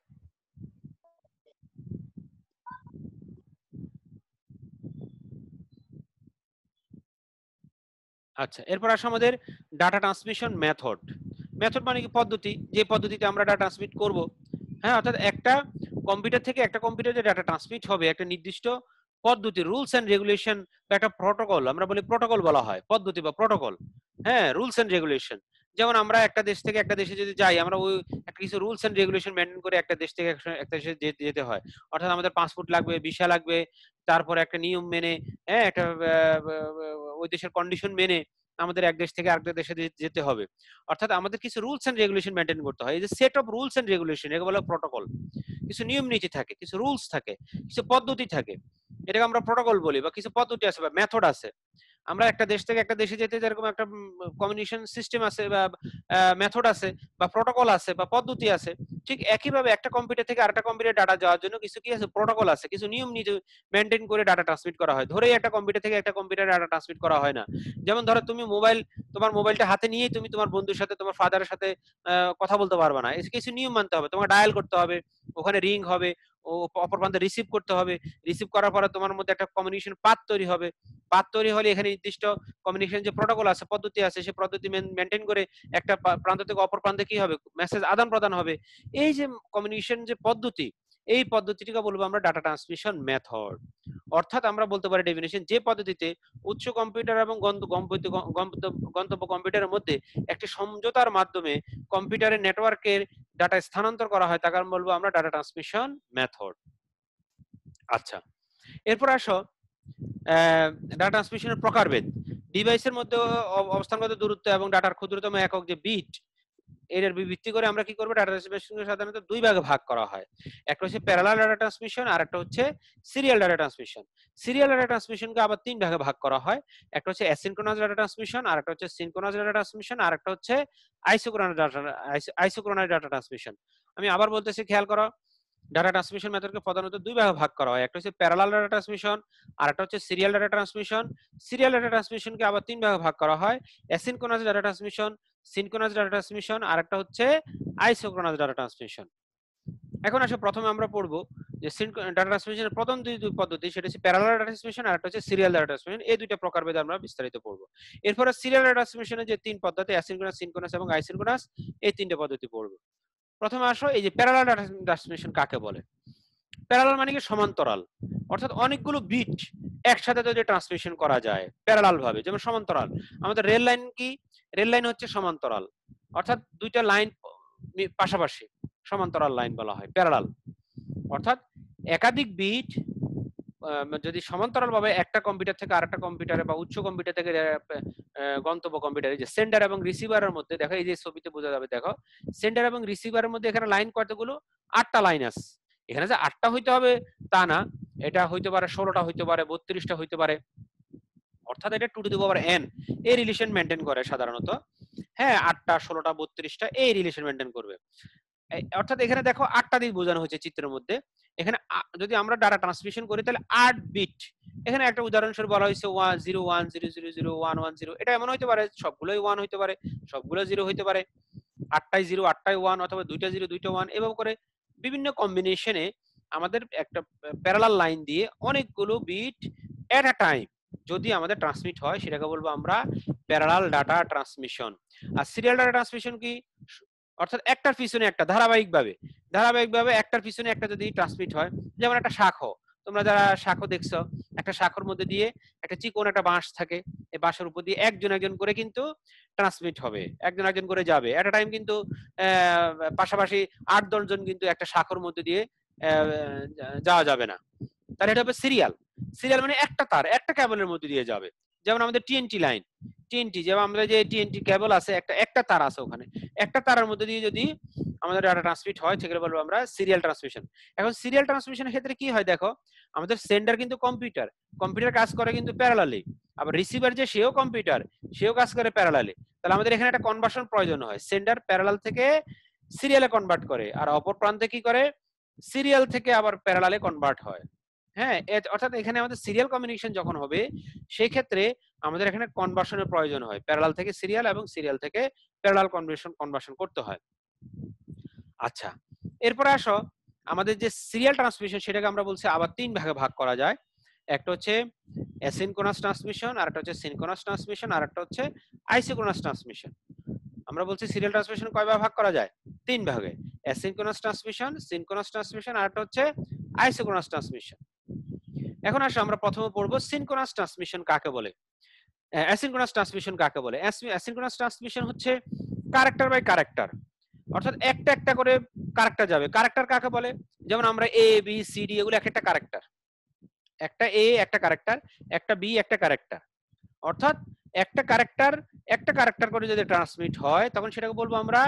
আচ্ছা, এরপর আসো আমাদের ডাটা ট্রান্সমিশন মেথড। মেথড মানে কি, পদ্ধতি, যে পদ্ধতিতে আমরা ডাটা ট্রান্সমিট করব। হ্যাঁ, অর্থাৎ একটা কম্পিউটার থেকে একটা কম্পিউটারে ডাটা ট্রান্সমিট হবে একটা নির্দিষ্ট পদ্ধতি, রুলস এন্ড রেগুলেশন বা একটা প্রটোকল, আমরা বলি প্রটোকল বলা হয়, পদ্ধতি বা প্রটোকল। হ্যাঁ, রুলস এন্ড রেগুলেশন। যেমন আমরা একটা দেশ থেকে একটা দেশে যদি যাই, আমরা ওই একটা কিছু রুলস এন্ড রেগুলেশন মেনটেন করে একটা দেশ থেকে একটা দেশে যেতে হয়। অর্থাৎ আমাদের পাসপোর্ট লাগবে, ভিসা লাগবে, তারপরে একটা নিয়ম মেনে, হ্যাঁ, একটা ওই দেশের কন্ডিশন মেনে আমাদের এক দেশ থেকে আরেকটা দেশে যেতে হবে। অর্থাৎ আমাদের কিছু রুলস এন্ড রেগুলেশন মেনটেন করতে হয়। এই যে set of rules and regulation, এগুলো বলে প্রটোকল। কিছু নিয়ম নীতি থাকে, কিছু রুলস থাকে, কিছু পদ্ধতি থাকে, এটাকে আমরা প্রটোকল বলি, বা কিছু পদ্ধতি আছে বা মেথড আছে। আমরা একটা দেশ থেকে একটা দেশে যেতে যেরকম একটা কমিউনিকেশন সিস্টেম আছে বা মেথড আছে বা প্রটোকল আছে বা পদ্ধতি আছে, ঠিক একইভাবে একটা কম্পিউটার থেকে আরেকটা কম্পিউটার ডাটা যাওয়ার জন্য কিছু কি আছে, প্রটোকল আছে, কিছু নিয়ম নীতি মেনটেন করে ডাটা ট্রান্সমিট করা হয়। ধরেই একটা কম্পিউটার থেকে একটা কম্পিউটারে ডাটা ট্রান্সমিট করা হয় না। যেমন ধরো তুমি তোমার মোবাইলটা হাতে নিয়েই তুমি তোমার বন্ধুর সাথে, তোমার ফাদারের সাথে কথা বলতে পারবে না। কিছু নিয়ম মানতে হবে, তোমাকে ডায়াল করতে হবে, ওখানে রিং হবে, ও অপর প্রান্তে রিসিভ করতে হবে, রিসিভ করার পরে তোমার মধ্যে একটা কমিউনিকেশন পাথ তৈরি হবে, পাথ তৈরি হলে এখানে নির্দিষ্ট কমিউনিকেশন যে প্রটোকল আছে, পদ্ধতি আছে, সেই পদ্ধতি মেনটেন করে একটা প্রান্ত থেকে অপর প্রান্তে কি হবে, মেসেজ আদান প্রদান হবে। এই যে কমিউনিকেশন যে পদ্ধতি, এই পদ্ধতিটিকে বলবো আমরা ডাটা ট্রান্সমিশন মেথড। অর্থাৎ আমরা বলতে পারি ডেফিনিশন, যে পদ্ধতিতে উচ্চ কম্পিউটার এবং গন্তব্য কম্পিউটারের মধ্যে একটি সমঝোতার মাধ্যমে কম্পিউটারের নেটওয়ার্কের ডাটা স্থানান্তর করা হয়, তাকে বলবো আমরা ডাটা ট্রান্সমিশন মেথড। আচ্ছা, এরপর আসো ডাটা ট্রান্সমিশনের প্রকারভেদ। ডিভাইসের মধ্যে অবস্থানগত দূরত্ব এবং ডাটার ক্ষুদ্রতম একক যে বিট, এর ভিত্তি করে আমরা কি করব, ডাটা ট্রান্সমিশনকে সাধারণত দুই ভাগে ভাগ করা হয়। একটা হচ্ছে প্যারালাল ডাটা ট্রান্সমিশন, আর একটা হচ্ছে serial data transmission. Serial data ট্রান্সমিশনকে আবার তিন ভাগে ভাগ করা হয়। একটা হচ্ছে অ্যাসিনক্রোনাস ডাটা ট্রান্সমিশন, আর একটা হচ্ছে সিনক্রোনাস ডাটা ট্রান্সমিশন, আর একটা হচ্ছে আইসোক্রোনাস ডাটা ট্রান্সমিশন। আমি আবার বলতেছি, খেয়াল করো, ডাটা ট্রান্সমিশন মেথডকে প্রধানত দুই ভাগে ভাগ করা হয়। একটা হচ্ছে প্যারালাল ডাটা ট্রান্সমিশন, আর একটা হচ্ছে serial data transmission. Serial data ট্রান্সমিশনকে আবার তিন ভাগে ভাগ করা হয়: asynchronous data transmission, synchronous data transmission, আর একটা হচ্ছে আইসোক্রোনাস ডাটা ট্রান্সমিশন। এখন আসলে প্রথমে আমরা পড়বো যে ডাটা ট্রান্সমিশনের প্রথম দুই পদ্ধতি, সেটা হচ্ছে প্যারালাল ডাটা ট্রান্সমিশন আর একটা হচ্ছে সিরিয়াল ডাটা ট্রান্সমিশন। এই দুইটা প্রকারভেদে আমরা বিস্তারিত পড়বো। এরপরে সিরিয়াল ডাটা ট্রান্সমিশনের যে তিন পদ্ধতি, অ্যাসিনক্রোনাস, সিনক্রোনাস এবং আইসোক্রোনাস, এই তিনটে পদ্ধতি পড়বো। প্রথমে আসো, এই যে প্যারালাল ডাটা ট্রান্সমিশন কাকে বলে। প্যারালাল মানে কি সমান্তরাল, অর্থাৎ অনেকগুলো বিট একসাথে যদি ট্রান্সমিশন করা যায় প্যারালাল ভাবে, যেমন সমান্তরাল। আমাদের রেল লাইন কি, রেল লাইন হচ্ছে সমান্তরাল, অর্থাৎ দুইটা লাইন পাশাপাশি, সমান্তরাল লাইন বলা হয় প্যারালাল। অর্থাৎ একাধিক বিট যদি সমান্তরাল ভাবে একটা কম্পিউটার থেকে আরেকটা কম্পিউটারে বা উচ্চ কম্পিউটার থেকে গন্তব্য কম্পিউটারে, যে সেন্ডার এবং রিসিভারের মধ্যে, দেখো এই যে ছবিতে বোঝা যাবে, দেখো সেন্ডার এবং রিসিভারের মধ্যে এখানে লাইন কতগুলো, 8টা লাইন আছে। এখানে যে 8টা হইতে হবে তা না, এটা হইতে পারে 16টা, হইতে পারে 32টা, হইতে পারে। অর্থাৎ এটা 2 টু দি পাওয়ার n এই রিলেশন মেনটেন করে সাধারণত। হ্যাঁ, 8টা, 16টা, 32টা এই রিলেশন মেনটেন করবে। অর্থাৎ এখানে দেখো 8টা দিয়ে বোঝানো হয়েছে চিত্রের মধ্যে। এখানে যদি আমরা ডাটা ট্রান্সমিশন করি তাহলে 8 বিট। এখানে একটা উদাহরণস্বরূপ বলা হয়েছে 0100001110। এটা এমন হইতে পারে সবগুলোই 1 হইতে পারে, সবগুলো 0 হইতে পারে, 8টাই 0 8টাই 1, অথবা 2টা 0 2টা 1, এভাবে করে বিভিন্ন কম্বিনেশনে আমাদের একটা প্যারালাল লাইন দিয়ে অনেকগুলো বিট এট আ টাইম যদি আমাদের ট্রান্সমিট হয়, সেটাকে বলবো আমরা প্যারালাল ডাটা ট্রান্সমিশন। আর সিরিয়াল ডাটা ট্রান্সমিশন কি, অর্থাৎ একটার পিছনে একটা ধারাবাহিকভাবে একটার পিছনে একটা যদি ট্রান্সমিট হয়। যেমন একটা শাখো, তোমরা যারা শাখো দেখছো, একটা শাখোর মধ্যে দিয়ে একটা চিকন একটা বাঁশ থাকে, এই বাঁশের উপর দিয়ে একজন করে কিন্তু ট্রান্সমিট হবে, একজন করে যাবে এট আ টাইম। কিন্তু পাশাপাশি 8-10 জন কিন্তু একটা শাখোর মধ্যে দিয়ে যাওয়া যাবে না। তাহলে এটা হবে সিরিয়াল। সিরিয়াল মানে একটা তার, একটা কেবলের মধ্যে দিয়ে যাবে। যেমন আমাদের টিএনটি লাইন, যেমন আমরা যে টিএনটি কেবল আছে, একটা তার আছে, ওখানে একটা তারের মধ্যে দিয়ে যদি আমাদের ডাটা ট্রান্সমিট হয়, সেগুলো বলবো আমরা সিরিয়াল ট্রান্সমিশন। এখন সিরিয়াল ট্রান্সমিশনের ক্ষেত্রে কি হয়, দেখো আমাদের সেন্ডার কিন্তু কম্পিউটার কাজ করে কিন্তু প্যারালালি, আবার রিসিভার যে সেও কম্পিউটার, সেও কাজ করে প্যারালালি। তাহলে আমাদের এখানে একটা কনভার্সন প্রয়োজন হয়, সেন্ডার প্যারালাল থেকে সিরিয়ালে কনভার্ট করে, আর অপর প্রান্তে কি করে, সিরিয়াল থেকে আবার প্যারালালে কনভার্ট হয়। হ্যাঁ, অর্থাৎ এখানে আমাদের সিরিয়াল কমিউনিকেশন যখন হবে, সেই ক্ষেত্রে আমাদের এখানে কনভার্সনের প্রয়োজন হয়, প্যারালাল থেকে সিরিয়াল এবং সিরিয়াল থেকে প্যারালাল কনভার্সন করতে হয়। আচ্ছা, এরপরে আসো, আমাদের যে সিরিয়াল ট্রান্সমিশন, সেটাকে আমরা বলছি আবার তিন ভাগে ভাগ করা যায়। একটা হচ্ছে অ্যাসিনক্রোনাস ট্রান্সমিশন, আর একটা হচ্ছে সিনক্রোনাস ট্রান্সমিশন, আর একটা হচ্ছে আইসোক্রোনাস ট্রান্সমিশন। আমরা বলছি সিরিয়াল ট্রান্সমিশন কয় ভাগে ভাগ করা যায়, তিন ভাগে: অ্যাসিনক্রোনাস ট্রান্সমিশন, সিনক্রোনাস ট্রান্সমিশন, আর একটা হচ্ছে আইসোক্রোনাস ট্রান্সমিশন। এখন আসো আমরা প্রথমে পড়বো সিনক্রোনাস ট্রান্সমিশন কাকে বলে, অ্যাসিনক্রোনাস ট্রান্সমিশন কাকে বলে। অ্যাসিনক্রোনাস ট্রান্সমিশন হচ্ছে ক্যারেক্টার বাই ক্যারেক্টার, অর্থাৎ একটা একটা করে ক্যারেক্টার যাবে। ক্যারেক্টার কাকে বলে, যেমন আমরা এ বি সি ডি এগুলো একটা ক্যারেক্টার, একটা এ একটা ক্যারেক্টার, একটা বি একটা ক্যারেক্টার, অর্থাৎ একটা ক্যারেক্টার করে যদি ট্রান্সমিট হয় তখন সেটাকে বলবো আমরা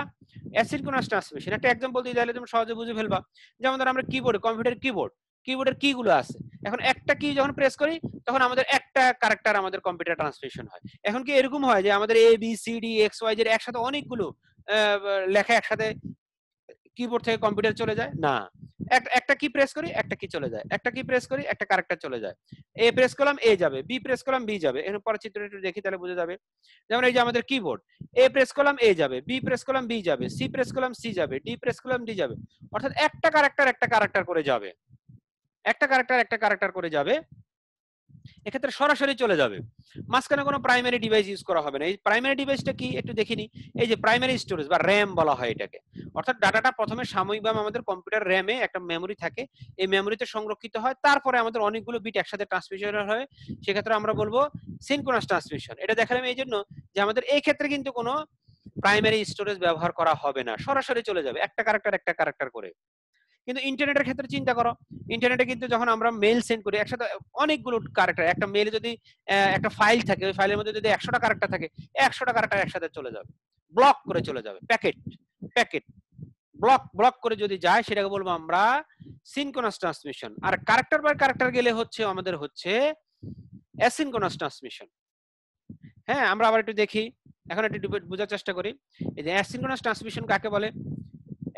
অ্যাসিনক্রোনাস ট্রান্সমিশন। একটা এক্সাম্পল দিয়ে দিলে তুমি সহজে বুঝে ফেলবা। যেমন ধরো আমরা কিবোর্ডে, কম্পিউটার কিবোর্ডের কি গুলো আছে, এখন একটা কি যখন প্রেস করি তখন আমাদের একটা ক্যারেক্টার আমাদের কম্পিউটার ট্রান্সমিশন হয়। এখন কি এরকম হয় যে আমাদের A B C D X Y Z একসাথে অনেকগুলো লেখা একসাথে কিবোর্ড থেকে কম্পিউটার চলে যায়? না, একটা কি প্রেস করি একটা কি চলে যায়, একটা কি প্রেস করি একটা ক্যারেক্টার চলে যায়। এ প্রেস করলাম এ যাবে, বি প্রেস করলাম বি যাবে। এখানে পরের চিত্রটা একটু দেখি তাহলে বোঝা যাবে। যেমন এই যে আমাদের কিবোর্ড, এ প্রেস করলাম এ যাবে, বি প্রেস করলাম বি যাবে, সি প্রেস করলাম সি যাবে, ডি প্রেস করলাম ডি যাবে। অর্থাৎ একটা ক্যারেক্টার করে যাবে, একটা ক্যারেক্টার করে যাবে, এক্ষেত্রে সরাসরি চলে যাবে। মাঝখানে কোনো প্রাইমারি ডিভাইস ইউজ করা হবে না। এই প্রাইমারি ডিভাইসটা কি একটু দেখিনি, এই যে প্রাইমারি স্টোরেজ বা র্যাম বলা হয় এটাকে। অর্থাৎ ডাটাটা প্রথমে সাময়িকভাবে আমাদের কম্পিউটার র্যামে একটা মেমোরি থাকে, এই মেমোরিতে সংরক্ষিত হয়, তারপরে আমাদের অনেকগুলো বিট একসাথে ট্রান্সমিশন হয়, সেক্ষেত্রে আমরা বলবো সিনক্রোনাস ট্রান্সমিশন। এটা দেখালাম এই জন্য যে আমাদের এই ক্ষেত্রে কিন্তু কোনো প্রাইমারি স্টোরেজ ব্যবহার করা হবে না, সরাসরি চলে যাবে একটা ক্যারেক্টার করে। কিন্তু ইন্টারনেটের ক্ষেত্রে চিন্তা করো, ইন্টারনেটে কিন্তু যখন আমরা মেইল সেন্ড করি একসাথে অনেকগুলো ক্যারেক্টার, একটা মেইলে যদি একটা ফাইল থাকে, ওই ফাইলের মধ্যে যদি 100টা ক্যারেক্টার থাকে, 100টা ক্যারেক্টার একসাথে চলে যাবে, ব্লক করে চলে যাবে, প্যাকেট ব্লক করে যদি যায় সেটাকে বলবো আমরা সিনক্রোনাস ট্রান্সমিশন। আর ক্যারেক্টার বাই ক্যারেক্টার গেলে হচ্ছে আমাদের হচ্ছে অ্যাসিনক্রোনাস ট্রান্সমিশন। হ্যাঁ, আমরা আবার একটু দেখি, এখন একটু বোঝার চেষ্টা করি এই যে অ্যাসিনক্রোনাস ট্রান্সমিশন কাকে বলে।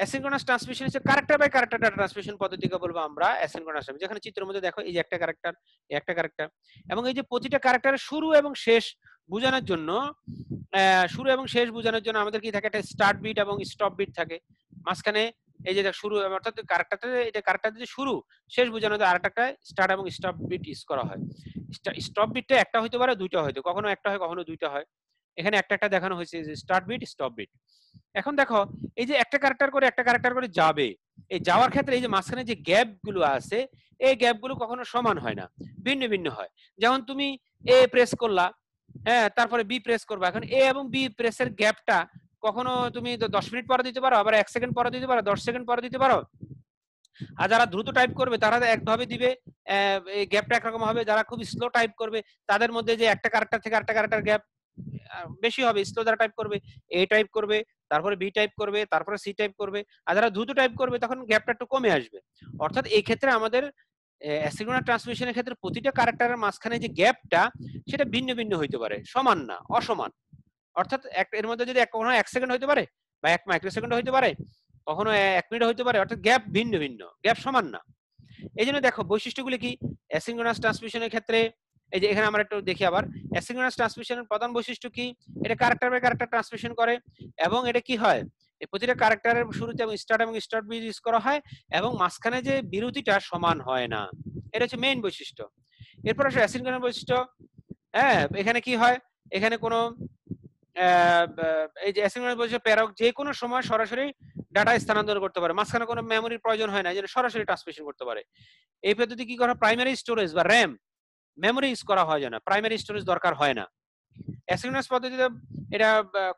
অ্যাসিনক্রোনাস ট্রান্সমিশন হচ্ছে character by character data transmission পদ্ধতিকে বলবো আমরা অ্যাসিনক্রোনাস। যেখানে চিত্রের মধ্যে দেখো এই যে একটা ক্যারেক্টার এবং এই যে প্রতিটা ক্যারেক্টারের শুরু এবং শেষ বোঝানোর জন্য আমাদের কি থাকে, একটা স্টার্ট বিট এবং স্টপ বিট থাকে। মাঝখানে এই যে শুরু অর্থাৎ ক্যারেক্টার যদি শুরু শেষ বোঝানো যায়, আরেকটা স্টার্ট এবং স্টপ বিট ইউজ করা হয়। স্টপ বিটটা একটা হইতে পারে দুইটা হয়তো, কখনো একটা হয় কখনো দুইটা হয়। এখানে একটা দেখানো হয়েছে যে স্টার্ট বিট স্টপ বিট। এখন দেখো এই যে একটা ক্যারেক্টার করে যাবে, এই যাওয়ার ক্ষেত্রে এই যে মাঝখানে যে গ্যাপ গুলো আছে, এই গ্যাপ গুলো কখনো সমান হয় না, ভিন্ন হয়। যেমন তুমি এ প্রেস করলা, হ্যাঁ, তারপরে বি প্রেস করবা, এখন এ এবং বি প্রেসের গ্যাপটা কখনো তুমি 10 মিনিট পরে দিতে পারো, আবার 1 সেকেন্ড পরে দিতে পারো, 10 সেকেন্ড পরে দিতে পারো। আর যারা দ্রুত টাইপ করবে তারা একভাবে দিবে, এই গ্যাপটা একরকম হবে। যারা খুব স্লো টাইপ করবে তাদের মধ্যে যে একটা ক্যারেক্টার থেকে আরেকটা ক্যারেক্টার গ্যাপ বেশি হবে। স্লো যারা টাইপ করবে এ টাইপ করবে, তারপরে বি টাইপ করবে, তারপরে সি টাইপ করবে। আর যারা দ্রুত টাইপ করবে তখন গ্যাপটা একটু কমে আসবে। অর্থাৎ এই ক্ষেত্রে আমাদের অ্যাসিনক্রোনাস ট্রান্সমিশনের ক্ষেত্রে প্রতিটা ক্যারেক্টারের মাঝখানে যে গ্যাপটা সেটা ভিন্ন হইতে পারে, সমান না, অসমান। অর্থাৎ এর মধ্যে যদি কখনো 1 সেকেন্ড হইতে পারে বা 1 মাইক্রোসেকেন্ড হইতে পারে, কখনো 1 মিনিট হইতে পারে, অর্থাৎ গ্যাপ ভিন্ন, গ্যাপ সমান না। এই জন্য দেখো বৈশিষ্ট্যগুলি কি অ্যাসিনক্রোনাস ট্রান্সমিশনের ক্ষেত্রে। এই যে এখানে আমরা একটু দেখি আবার, অ্যাসিনক্রোনাস ট্রান্সমিশনের প্রধান বৈশিষ্ট্য কি, এটা ক্যারেক্টার বাই ক্যারেক্টার ট্রান্সমিশন করে, এবং এটা কি হয়, এই প্রতিটা ক্যারেক্টারের শুরুতে এবং স্টার্ট বিট ইউজ করা হয়, এবং মাঝখানে যে বিরতিটা সমান হয় না। এটা হচ্ছে মেইন বৈশিষ্ট্য। এরপর আসে অ্যাসিনক্রোনাস বৈশিষ্ট্য। হ্যাঁ, এখানে কি হয়, এখানে কোনো এই যে অ্যাসিনক্রোনাস বৈশিষ্ট্য প্রেরক যে কোনো সময় সরাসরি ডাটা স্থানান্তর করতে পারে, মাঝখানে কোনো মেমোরির প্রয়োজন হয় না, এই জন্য সরাসরি ট্রান্সমিশন করতে পারে। এই পদ্ধতি কি করা, প্রাইমারি স্টোরেজ বা র্যাম মেমোরি ইউজ করা হয় না, প্রাইমারি স্টোরেজ দরকার হয় না। অ্যাসিনক্রোনাস পদ্ধতিতে এটা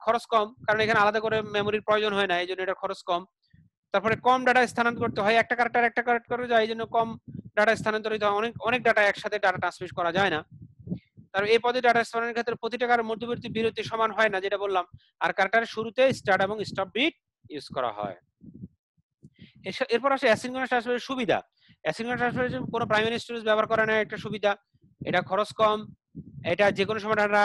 খরচ কম, কারণ এখানে আলাদা করে মেমোরির প্রয়োজন হয় না, এই জন্য এটা খরচ কম। তারপরে কম ডাটা স্থানান্তর করতে হয়, একটা ক্যারেক্টার করে যায়, এই জন্য কম ডাটা স্থানান্তরিত হয়, অনেক ডাটা একসাথে ডাটা ট্রান্সমিট করা যায় না। তার এই পদ্ধতি ডাটা স্থানান্তরের ক্ষেত্রে প্রতিটা কারের মধ্যবর্তী বিরতি সমান হয় না, যেটা বললাম। আর ক্যারেক্টারের শুরুতে স্টার্ট এবং স্টপ বিট ইউজ করা হয়। এরপর আসে অ্যাসিনক্রোনাস ট্রান্সমিশনের সুবিধা। অ্যাসিনক্রোনাস ট্রান্সমিশন কোনো প্রাইমারি স্টোরেজ ব্যবহার করে না, একটা সুবিধা। এটা খরচ কম, এটা যে কোনো সময় ডাটা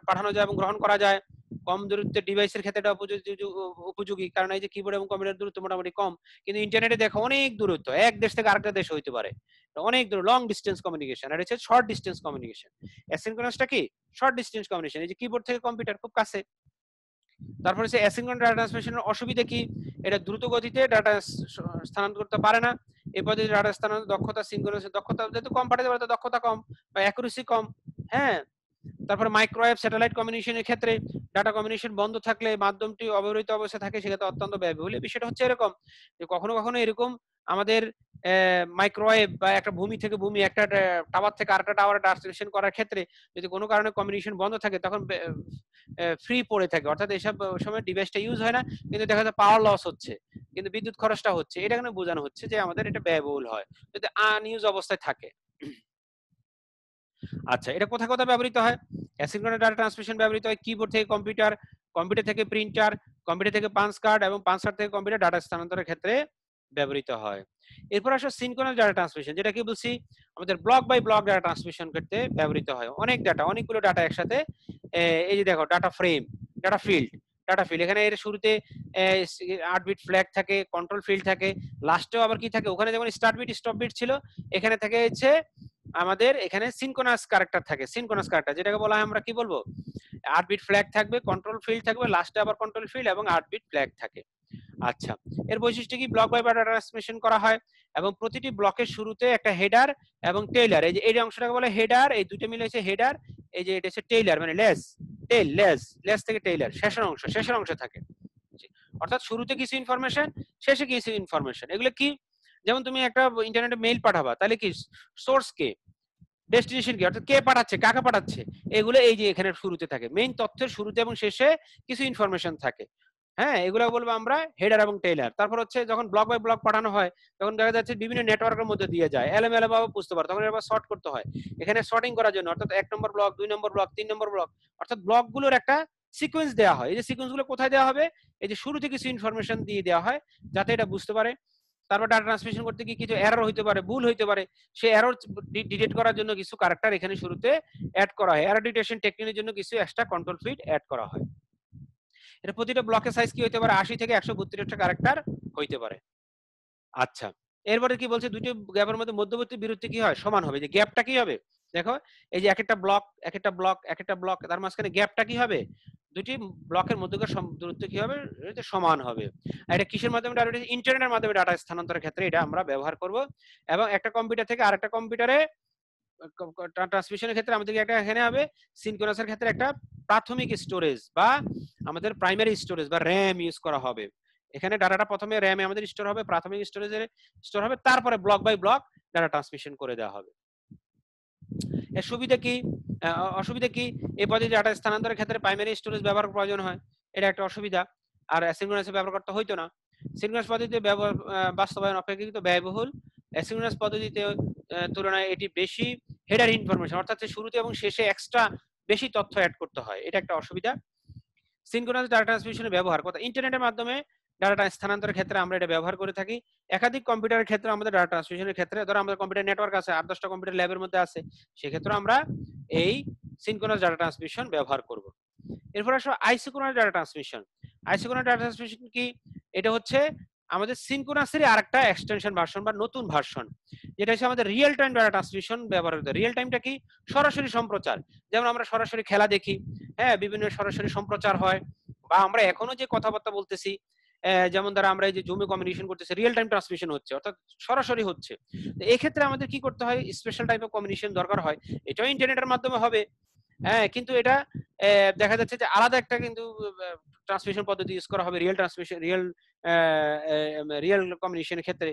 পাঠানো যায় এবং গ্রহণ করা যায়। কম দূরত্বের ডিভাইসের ক্ষেত্রে এটা উপযোগী, কারণ এই যে কিবোর্ড এবং কম্পিউটার দূরত্ব মোটামুটি কম। কিন্তু ইন্টারনেটে দেখো অনেক দূরত্ব, এক দেশ থেকে আরেকটা দেশ হইতে পারে, অনেক দূর, লং ডিস্টেন্স কমিউনিকেশন। আর হচ্ছে শর্ট ডিস্টেন্স কমিউনিকেশন। অ্যাসিনক্রোনাসটা কি, শর্ট ডিস্টেন্স কমিউনিকেশন, এই যে কিবোর্ড থেকে কম্পিউটার খুব কাছে। তারপরে হচ্ছে অ্যাসিনক্রোনাস ডাটা ট্রান্সমিশনের অসুবিধা কি, এটা দ্রুত গতিতে ডাটা স্থানান্তর করতে পারে না। এই পদ্ধতিতে ডাটা স্থানান্তর দক্ষতা, সিনক্রোনাসের দক্ষতা যেহেতু কম পাঠাতে পারে, দক্ষতা কম বা অ্যাকুরেসি কম। হ্যাঁ, তারপরে মাইক্রোওয়েভ স্যাটেলাইট কমিউনিকেশনের ক্ষেত্রে ডাটা কমিউনিকেশন বন্ধ থাকলে, মাধ্যমটি অব্যবহৃত অবস্থায় থাকে, সেক্ষেত্রে অত্যন্ত ব্যয়বহুল। বিষয়টা হচ্ছে এরকম যে কখনো এরকম আমাদের মাইক্রোওয়েভ বা একটা ভূমি থেকে ভূমি, একটা টাওয়ার থেকে আরেকটা টাওয়ারে ট্রান্সমিশন করার ক্ষেত্রে যদি কোনো কারণে কমিউনিকেশন বন্ধ থাকে তখন ফ্রি পড়ে থাকে, অর্থাৎ এইসব সময় ডিভাইসটা ইউজ হয় না, কিন্তু দেখা যায় পাওয়ার লস হচ্ছে, কিন্তু বিদ্যুৎ খরচটা হচ্ছে। এটা এখানে বোঝানো হচ্ছে যে আমাদের এটা ব্যয়বহুল হয় যদি আনইউজ অবস্থায় থাকে। আচ্ছা, এটা কোথায় কোথায় ব্যবহৃত হয়? অ্যাসিনক্রোনাস ডাটা ট্রান্সমিশন ব্যবহৃত হয় কিবোর্ড থেকে কম্পিউটার, কম্পিউটার থেকে প্রিন্টার, কম্পিউটার থেকে পাঞ্চ কার্ড এবং পাঞ্চ কার্ড থেকে কম্পিউটার ডাটা স্থানান্তরের ক্ষেত্রে ব্যবহৃত হয়। এরপর আসলে সিনক্রোনাস ডাটা ট্রান্সমিশন, যেটা কি বলছি আমাদের block by block data transmission করতে ব্যবহৃত হয়। অনেক ডাটা, অনেকগুলো ডাটা একসাথে, এই যে দেখো data frame, data field, data field, এখানে এর শুরুতে 8 বিট ফ্ল্যাগ থাকে, কন্ট্রোল ফিল্ড থাকে, লাস্টেও আবার কি থাকে, ওখানে যেমন স্টার্ট বিট স্টপ বিট ছিল, এখানে থাকে হচ্ছে আমাদের এখানে সিনক্রোনাস ক্যারেক্টার থাকে। সিনক্রোনাস ক্যারেক্টার যেটাকে বলা হয় আমরা কি বলবো, 8 বিট ফ্ল্যাগ থাকবে, কন্ট্রোল ফিল্ড থাকবে, লাস্টে আবার কন্ট্রোল ফিল্ড এবং 8 বিট ফ্ল্যাগ থাকে। আচ্ছা, এর বৈশিষ্ট্য কি, ব্লক বাই ডাটা ট্রান্সমিশন করা হয় এবং প্রতিটি ব্লকের শুরুতে একটা হেডার এবং টেইলার, এই যে এই অংশটাকে বলে হেডার, এই দুটো মিলে হচ্ছে হেডার, এই যে এটা হচ্ছে টেইলার মানে লেস, টেইল, লেস, লেস থেকে টেইলার, শেষের অংশ থাকে, অর্থাৎ শুরুতে কিছু ইনফরমেশন, শেষে কিছু ইনফরমেশন। এগুলো কি, যেমন তুমি একটা ইন্টারনেটে মেইল পাঠাবা, তাহলে কি সোর্স কে, ডেস্টিনেশন কি, অর্থাৎ কে পাঠাচ্ছে, কাকে পাঠাচ্ছে, এগুলো এই যে এখানে শুরুতে থাকে। মেইন তথ্যের শুরুতে এবং শেষে কিছু ইনফরমেশন থাকে। হ্যাঁ, এগুলো বলবো আমরা হেডার এবং টেইলার। তারপর হচ্ছে যখন ব্লক বাই ব্লক পাঠানো হয় তখন দেখা যাচ্ছে বিভিন্ন নেটওয়ার্কের মধ্যে দিয়ে যায়, এলোমেলো ভাবে বুঝতে পারে, তখন এবার সর্ট করতে হয়। এখানে সর্টিং করার জন্য অর্থাৎ 1 নম্বর ব্লক, 2 নম্বর ব্লক, 3 নম্বর ব্লক, অর্থাৎ ব্লকগুলোর একটা সিকোয়েন্স দেওয়া হয়। এই যে সিকোয়েন্সগুলো কোথায় দেওয়া হবে, এই যে শুরুতে কিছু ইনফরমেশন দিয়ে দেওয়া হয় যাতে এটা বুঝতে পারে। তারপর ডাটা ট্রান্সমিশন করতে গিয়ে কিছু এরর হইতে পারে, ভুল হইতে পারে, সেই এরর ডিটেক্ট করার জন্য কিছু ক্যারেক্টার এখানে শুরুতে অ্যাড করা হয়। এরর ডিটেকশন টেকনিকের জন্য কিছু এক্সট্রা কন্ট্রোল ফিল্ড অ্যাড করা হয়। এটা প্রতিটা ব্লকের সাইজ কি হইতে পারে, 80 থেকে 132টা ক্যারেক্টার হইতে পারে। আচ্ছা, এরপরে কি বলছে, দুটি গ্যাপের মধ্যে মধ্যবর্তী বিরতি কি হয়, সমান হবে। যে গ্যাপটা কি হবে, দেখো এই যে একটা ব্লক, একটা ব্লক, একটা ব্লক, তার মাঝখানে গ্যাপটা কি হবে, দুটি ব্লকের মধ্যকার দূরত্ব কি হবে, এটা সমান হবে। আর এটা কিসের মাধ্যমে, ইন্টারনেটের মাধ্যমে ডাটা স্থানান্তরের ক্ষেত্রে এটা আমরা ব্যবহার করব। এবং একটা কম্পিউটার থেকে আরেকটা কম্পিউটারে ট্রান্সমিশনের ক্ষেত্রে আমাদের একটা এখানে হবে, সিনক্রোনাসের ক্ষেত্রে একটা প্রাথমিক স্টোরেজ বা আমাদের প্রাইমারি স্টোরেজ বা র্যাম ইউজ করা হবে। এখানে ডাটাটা প্রথমে র্যামে আমাদের স্টোর হবে, প্রাথমিক স্টোরেজে স্টোর হবে, তারপরে block by block data transmission করে দেওয়া হবে। এর সুবিধা কি, অসুবিধা কি, এই পদ্ধতি ডাটা স্থানান্তরের ক্ষেত্রে প্রাইমারি স্টোরেজ ব্যবহার প্রয়োজন হয়, এটা একটা অসুবিধা। আর অ্যাসিনক্রোনাসে ব্যবহার করতে হইতো না। সিনক্রোনাস পদ্ধতিতে ব্যবহার বাস্তবায়ন অপেক্ষাকৃত ব্যয়বহুল। অ্যাসিনক্রোনাস পদ্ধতিতে তুলনায় এটি বেশি হেডার ইনফরমেশন, অর্থাৎ শুরুতে এবং শেষে এক্সট্রা বেশি তথ্য অ্যাড করতে হয়, এটা একটা অসুবিধা। সিনক্রোনাস ডাটা ট্রান্সমিশনের ব্যবহার কথা, ইন্টারনেটের মাধ্যমে ডাটা স্থানান্তরের ক্ষেত্রে আমরা এটা ব্যবহার করে থাকি। একাধিক কম্পিউটারের ক্ষেত্রে আমাদের ডাটা ট্রান্সমিশনের ক্ষেত্রে, ধরো আমাদের কম্পিউটার নেটওয়ার্ক আছে, 8-10টা কম্পিউটার ল্যাবের মধ্যে আছে, সেক্ষেত্রে আমরা এই সিনক্রোনাস ডাটা ট্রান্সমিশন ব্যবহার করব। এরপর আসো isochronous data transmission. Isochronous data transmission কি, এটা হচ্ছে আমাদের সিনক্রোনাসেরই আরেকটা এক্সটেনশন ভার্সন বা নতুন ভার্সন, যেটা হচ্ছে আমাদের রিয়েল টাইম ডাটা ট্রান্সমিশন ব্যবহার করতে। রিয়েল টাইমটা কি, সরাসরি সম্প্রচার, যেমন আমরা সরাসরি খেলা দেখি, হ্যাঁ, বিভিন্ন সরাসরি সম্প্রচার হয়, বা আমরা এখনো যে কথাবার্তা বলতেছি, যেমন ধরো আমরা এই যে জুমে কমিউনিকেশন করতেছি, রিয়েল টাইম ট্রান্সমিশন হচ্ছে, অর্থাৎ সরাসরি হচ্ছে। তো এই ক্ষেত্রে আমাদের কি করতে হয়, স্পেশাল টাইপ অফ কমিউনিকেশন দরকার হয়। এটাও ইন্টারনেটের মাধ্যমে হবে, হ্যাঁ, কিন্তু এটা দেখা যাচ্ছে যে আলাদা একটা কিন্তু ট্রান্সমিশন পদ্ধতি ইউজ করা হবে রিয়েল ট্রান্সমিশন, রিয়েল কমিউনিকেশনের ক্ষেত্রে।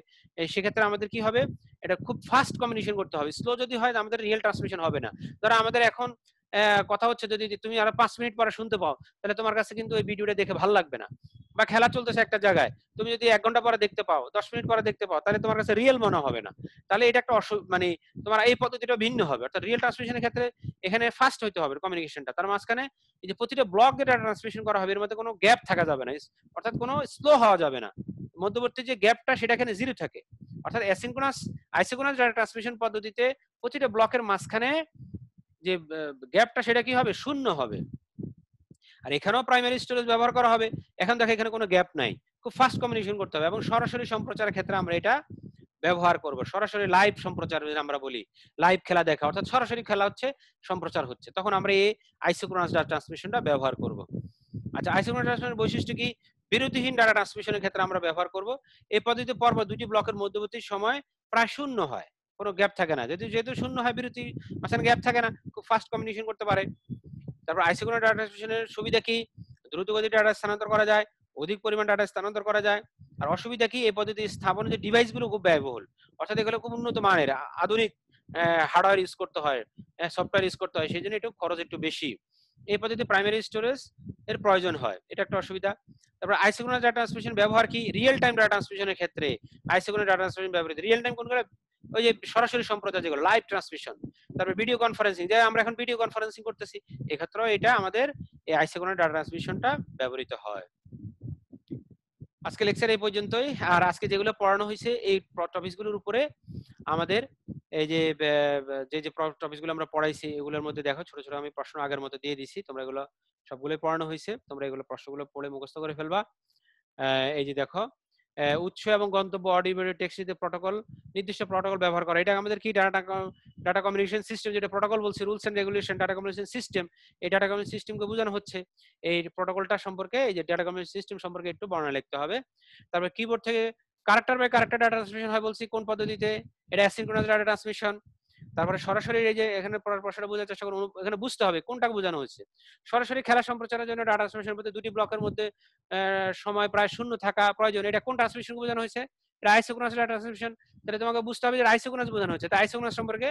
সেক্ষেত্রে আমাদের কি হবে, এটা খুব ফাস্ট কমিউনিকেশন করতে হবে। স্লো যদি হয় আমাদের রিয়েল ট্রান্সমিশন হবে না। ধরো আমাদের এখন কথা হচ্ছে, যদি তুমি আরো 5 মিনিট পরে শুনতে পাও, তাহলে তোমার কাছে কিন্তু ওই ভিডিওটা দেখে ভালো লাগবে না। বা খেলা চলতেছে একটা জায়গায়, তুমি যদি 1 ঘন্টা পরে দেখতে পাও, 10 মিনিট পরে দেখতে পাও, তাহলে তোমার কাছে রিয়েল মনে হবে না। তাহলে এটা একটা মানে তোমার এই পদ্ধতিটা ভিন্ন হবে। অর্থাৎ রিয়েল ট্রান্সমিশনের ক্ষেত্রে এখানে ফাস্ট হইতে হবে কমিউনিকেশনটা, তার মাঝখানে এই যে প্রতিটা ব্লক যেটা ট্রান্সমিশন করা হবে এর মধ্যে কোনো গ্যাপ থাকা যাবে না, অর্থাৎ কোনো স্লো হওয়া যাবে না, মধ্যবর্তী যে গ্যাপটা সেটা এখানে জিরো থাকে। অর্থাৎ আইসোক্রোনাস ডাটা ট্রান্সমিশন পদ্ধতিতে প্রতিটা ব্লকের মাঝখানে যে গ্যাপটা সেটা কি হবে, শূন্য হবে। আর এখানেও প্রাইমারি স্টোরেজ ব্যবহার করা হবে। এখন দেখো এখানে কোনো গ্যাপ নাই, খুব ফাস্ট কমিউনিকেশন করতে হবে এবং সরাসরি সম্প্রচারের ক্ষেত্রে আমরা এটা ব্যবহার করব। সরাসরি লাইভ সম্প্রচার আমরা বলি, লাইভ খেলা দেখা, অর্থাৎ সরাসরি খেলা হচ্ছে, সম্প্রচার হচ্ছে, তখন আমরা এই আইসোক্রোনাস ডাটা ট্রান্সমিশনটা ব্যবহার করব। আচ্ছা, আইসোক্রোনাস ট্রান্সমিশনের বৈশিষ্ট্য কি, বিরতিহীন ডাটা ট্রান্সমিশনের ক্ষেত্রে আমরা ব্যবহার করব। এই পদ্ধতিতে পরপর দুটি ব্লকের মধ্যবর্তী সময় প্রায় শূন্য হয়, কোনো গ্যাপ থাকে না। যেহেতু শূন্য হয়, বিরতি মাঝখানে গ্যাপ থাকে না, খুব ফাস্ট কমিউনিকেশন করতে পারে। তারপর আইসোক্রোনাস ডাটা ট্রান্সমিশনের সুবিধা কি, দ্রুত গতিতে ডাটা স্থানান্তর করা যায়, অধিক পরিমাণ ডাটা স্থানান্তর করা যায়। আর অসুবিধা কি, এই পদ্ধতি স্থাপনের যে ডিভাইস গুলো খুব ব্যয়বহুল, অর্থাৎ এগুলো খুব উন্নত মানের আধুনিক হার্ডওয়্যার ইউজ করতে হয়, সফটওয়্যার ইউজ করতে হয়, সেই জন্য একটু খরচ একটু বেশি। এই পদ্ধতিতে প্রাইমারি স্টোরেজ এর প্রয়োজন হয়, এটা একটা অসুবিধা। তারপর আইসোক্রোনাস ডাটা ট্রান্সমিশন ব্যবহার কি, রিয়েল টাইম ডাটা ট্রান্সমিশনের ক্ষেত্রে আইসোক্রোনাস ডাটা ট্রান্সমিশন ব্যবহৃত। রিয়েল টাইম কোনগুলো, ওই যে সরাসরি সম্প্রচার যেগুলো লাইভ ট্রান্সমিশন। তারপর ভিডিও কনফারেন্সিং, যে আমরা এখন ভিডিও কনফারেন্সিং করতেছি, এক্ষেত্রেও এটা আমাদের এই আইসোক্রোনাস ডাটা ট্রান্সমিশনটা ব্যবহৃত হয়। আজকে লেকচার এই পর্যন্তই। আর আজকে যেগুলো পড়ানো হয়েছে এই টপিকসগুলোর উপরে আমাদের এই যে যে টপিকসগুলো আমরা পড়াইছি এগুলোর মধ্যে দেখো ছোট ছোট আমি প্রশ্ন আগের মতো দিয়ে দিছি, তোমরা এগুলো সবগুলোই পড়ানো হয়েছে, তোমরা এগুলো প্রশ্নগুলো পড়ে মুখস্থ করে ফেলবা। এই যে দেখো, উৎস এবং গন্তব্য অডিও ভিডিও টেক্সট প্রটোকল, নির্দিষ্ট প্রটোকল ব্যবহার করা, এটা আমাদের কি ডাটা কমিউনিকেশন সিস্টেম, যেটা প্রটোকল বলছে, rules and regulation data communication system. এই ডাটা কমিউনিকেশন সিস্টেমকে বোঝানো হচ্ছে। এই প্রটোকলটা সম্পর্কে, এই যে ডাটা কমিউনিকেশন সিস্টেম সম্পর্কে একটু বর্ণনা লিখতে হবে। তারপর কিবোর্ড থেকে character by character data transmission হয় বলছি, কোন পদ্ধতিতে, এটা অ্যাসিনক্রোনাস ডাটা ট্রান্সমিশন। তারপরে সরাসরি, এই যে এখানে পড়ার প্রশ্নটা বোঝার চেষ্টা করুন, এখানে বুঝতে হবে কোনটাকে বোঝানো হচ্ছে। সরাসরি খেলা সম্প্রচারের জন্য ডাটা ট্রান্সমিশনের মধ্যে দুটি ব্লকের মধ্যে সময় প্রায় শূন্য থাকা প্রয়োজন, এটা কোন ট্রান্সমিশন বোঝানো হয়েছে, এটা আইসোক্রোনাস ডাটা ট্রান্সমিশন। তাহলে তোমাকে বুঝতে হবে যে আইসোক্রোনাস বোঝানো হচ্ছে, তাই আইসোক্রোনাস সম্পর্কে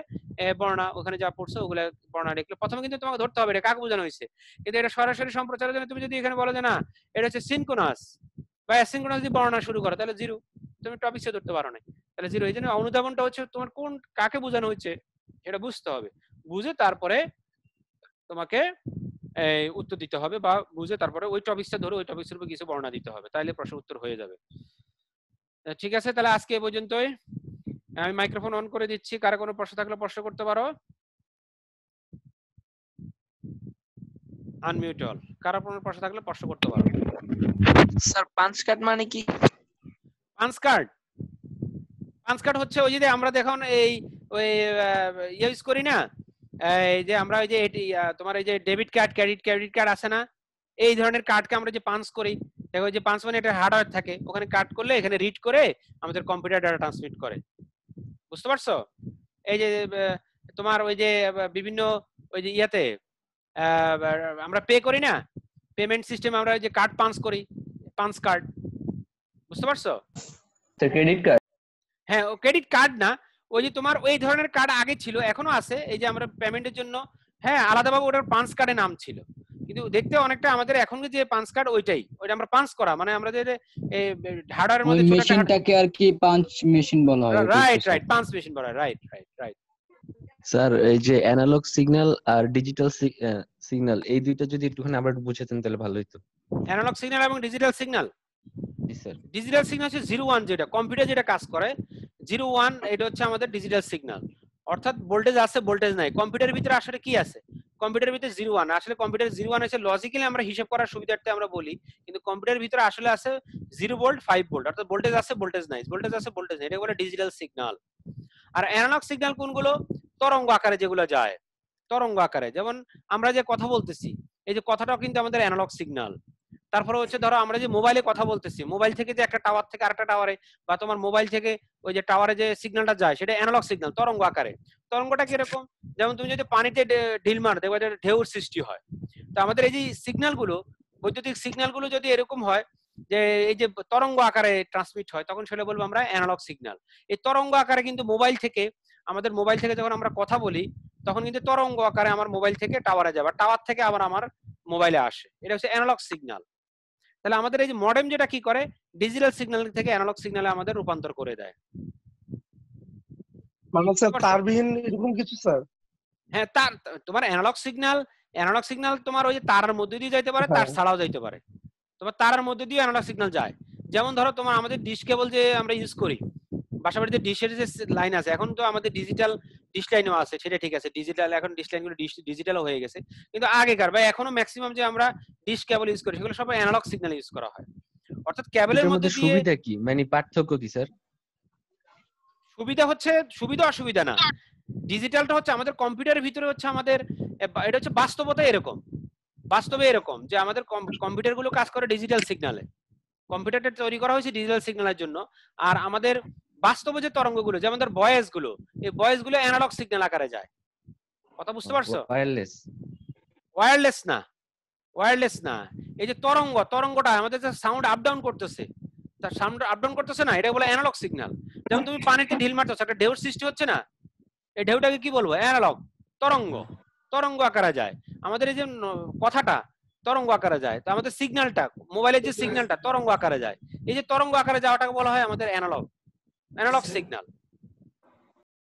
বর্ণনা ওখানে যা পড়ছো ওগুলা বর্ণনা লিখলে প্রথমে কিন্তু তোমাকে ধরতে হবে এটা কাকে বোঝানো হয়েছে। কিন্তু এটা সরাসরি সম্প্রচারের জন্য তুমি যদি এখানে বলো যে না এটা হচ্ছে সিনক্রোনাস বা অ্যাসিনক্রোনাস দিয়ে বর্ণনা শুরু করো, তাহলে জিরো, তুমি টপিকসে ধরতে পারো না, তাহলে জিরো। এই জন্য অনুধাবনটা হচ্ছে তোমার কোন কাকে বোঝানো হচ্ছে এটা বুঝতে হবে, বুঝে তারপরে তোমাকে উত্তর দিতে হবে, বা বুঝে তারপরে ওই টপিকটা ধরে ওই টপিকের উপর কিছু বর্ণনা দিতে হবে, তাহলে প্রশ্ন উত্তর হয়ে যাবে। ঠিক আছে, তাহলে আজকে এই পর্যন্তই। আমি মাইক্রোফোন অন করে দিচ্ছি, কারো কোনো প্রশ্ন থাকলে প্রশ্ন করতে পারো। আনমিউট অল, কারো কোনো প্রশ্ন থাকলে প্রশ্ন করতে পারো। স্যার পাঞ্চ কার্ড মানে কি? পাঞ্চ কার্ড, পাঞ্চ কার্ড হচ্ছে ওই যে আমরা দেখুন এই ওই ইউজ করি না, এই যে আমরা ওই যে তোমার এই যে ডেবিট কার্ড ক্রেডিট কার্ড আছে না, এই ধরনের কার্ডকে আমরা যে পাঞ্চ করি, দেখো যে পাঞ্চ মানে এটা হার্ডওয়্যার থাকে, ওখানে কাট করলে এখানে রিড করে আমাদের কম্পিউটার ডাটা ট্রান্সমিট করে, বুঝতে পারছো? এই যে তোমার ওই যে বিভিন্ন ওই যে ইয়াতে আমরা পে করি না, পেমেন্ট সিস্টেম আমরা ওই যে কার্ড পাঞ্চ করি, পাঞ্চ কার্ড, বুঝতে পারছো? ক্রেডিট কার্ড, হ্যাঁ, ও ক্রেডিট কার্ড না, ওই যে তোমার ওই ধরনের কার্ড আগে ছিল, এখনো আছে, এই যে আমরা পেমেন্টের জন্য, হ্যাঁ আলাদাভাবে ওটার পাঞ্চ কার্ডের নাম ছিল, কিন্তু দেখতে অনেকটা আমাদের এখন যে পাঞ্চ কার্ড ওইটাই, ওইটা আমরা পাঞ্চ করা মানে আমরা যে হার্ডওয়্যারের মধ্যে ছোট একটা মেশিনটাকে আর কি পাঞ্চ মেশিন বলা হয়। রাইট পাঞ্চ মেশিন বলা হয়, রাইট। স্যার এই যে অ্যানালগ সিগন্যাল আর ডিজিটাল সিগন্যাল এই দুইটা যদি একটুখানি আবার বুঝাতেন তাহলে ভালো হতো। অ্যানালগ সিগন্যাল এবং ডিজিটাল সিগন্যাল, জি স্যার। ডিজিটাল সিগন্যাল হচ্ছে 01, যেটা কম্পিউটার যেটা কাজ করে 01, এটা হচ্ছে আমাদের ডিজিটাল সিগন্যাল, অর্থাৎ ভোল্টেজ আছে ভোল্টেজ নাই। কম্পিউটারের ভিতরে আসলে কি আছে, কম্পিউটারের ভিতরে 01, আসলে কম্পিউটার 01 হচ্ছে লজিক্যালি আমরা হিসাব করার সুবিধার্থে আমরা বলি, কিন্তু কম্পিউটারের ভিতরে আসলে আছে 0 ভোল্ট 5 ভোল্ট, অর্থাৎ ভোল্টেজ আছে ভোল্টেজ নাই, ভোল্টেজ আছে ভোল্টেজ নাই, এটা বলে ডিজিটাল সিগন্যাল। আর অ্যানালগ সিগন্যাল কোনগুলো, তরঙ্গ আকারে যেগুলো যায়, তরঙ্গ আকারে, যেমন আমরা যে কথা বলতেছি, এই যে কথাটাও কিন্তু আমাদের অ্যানালগ সিগন্যাল। তারপরে হচ্ছে ধরো আমরা যে মোবাইলে কথা বলতেছি, মোবাইল থেকে যে একটা টাওয়ার থেকে আরেকটা টাওয়ারে, বা তোমার মোবাইল থেকে ওই যে টাওয়ারে যে সিগন্যালটা যায় সেটা অ্যানালগ সিগন্যাল, তরঙ্গ আকারে। তরঙ্গটা কিরকম, যেমন তুমি যদি পানিতে ঢিল মার দেখবে ঢেউর সৃষ্টি হয়। তো আমাদের এই যে সিগন্যালগুলো, বৈদ্যুতিক সিগন্যালগুলো যদি এরকম হয় যে এই যে তরঙ্গ আকারে ট্রান্সমিট হয়, তখন সেটা বলবো আমরা অ্যানালগ সিগন্যাল। এই তরঙ্গ আকারে কিন্তু মোবাইল থেকে, আমাদের মোবাইল থেকে যখন আমরা কথা বলি তখন কিন্তু তরঙ্গ আকারে আমার মোবাইল থেকে টাওয়ারে যাবে, টাওয়ার থেকে আবার আমার মোবাইলে আসে, এটা হচ্ছে অ্যানালগ সিগন্যাল। তাহলে আমাদের এই যে মডেম যেটা কি করে, ডিজিটাল সিগন্যাল থেকে অ্যানালগ সিগন্যালে আমাদের রূপান্তর করে দেয়। মানে স্যার তারবিহীন এরকম কিছু স্যার? হ্যাঁ, তার তোমার অ্যানালগ সিগন্যাল তোমার ওই যে তারের মধ্যে দিয়ে যাইতে পারে, তার ছাড়াও যাইতে পারে, তোমার তারের মধ্যে দিয়ে অ্যানালগ সিগন্যাল যায়। যেমন ধরো তোমার আমাদের ডিশ কেবল যে আমরা ইউজ করি, বাসাবাড়িতে ডিশের যে লাইন আছে, এখন তো আমাদের ডিজিটাল ডিশ লাইনও আছে, সেটা ঠিক আছে, ডিজিটাল এখন ডিশ লাইনগুলো ডিজিটালও হয়ে গেছে, কিন্তু আগেকার বা এখনো ম্যাক্সিমাম যে আমরা ডিশ কেবল ইউজ করি সেগুলো সব অ্যানালগ সিগন্যাল ইউজ করা হয়, অর্থাৎ কেবলের মধ্যে দিয়ে। সুবিধা কি, মানে পার্থক্য কি স্যার? সুবিধা হচ্ছে, সুবিধা অসুবিধা না, ডিজিটালটা হচ্ছে আমাদের কম্পিউটারের ভিতরে হচ্ছে আমাদের, এটা হচ্ছে বাস্তবতা এরকম, বাস্তবে এরকম যে আমাদের কম্পিউটার গুলো কাজ করে ডিজিটাল সিগন্যালে, কম্পিউটারটা তৈরি করা হয়েছে ডিজিটাল সিগন্যালের জন্য। আর আমাদের বাস্তবে যে তরঙ্গগুলো, যেমন ধর ভয়েস গুলো, এই ভয়েস গুলো অ্যানালগ সিগন্যাল আকারে যায়, কথা বুঝতে পারছো? ওয়্যারলেস, ওয়্যারলেস না, ওয়্যারলেস না, এই যে তরঙ্গটা আমাদের যে সাউন্ড আপ ডাউন করতেছে, তার সাউন্ড আপ ডাউন করতেছে না, এটা বলে অ্যানালগ সিগন্যাল। যেমন তুমি পানিতে ঢিল মারতেছো, একটা ঢেউর সৃষ্টি হচ্ছে না, এই ঢেউটাকে কি বলবো? অ্যানালগ, তরঙ্গ আকারে যায়। আমাদের এই যে কথাটা তরঙ্গ আকারে যায়, তো আমাদের সিগন্যালটা, মোবাইলের যে সিগন্যালটা তরঙ্গ আকারে যায়, এই যে তরঙ্গ আকারে যাওয়াটাকে বলা হয় আমাদের অ্যানালগ সিগন্যাল।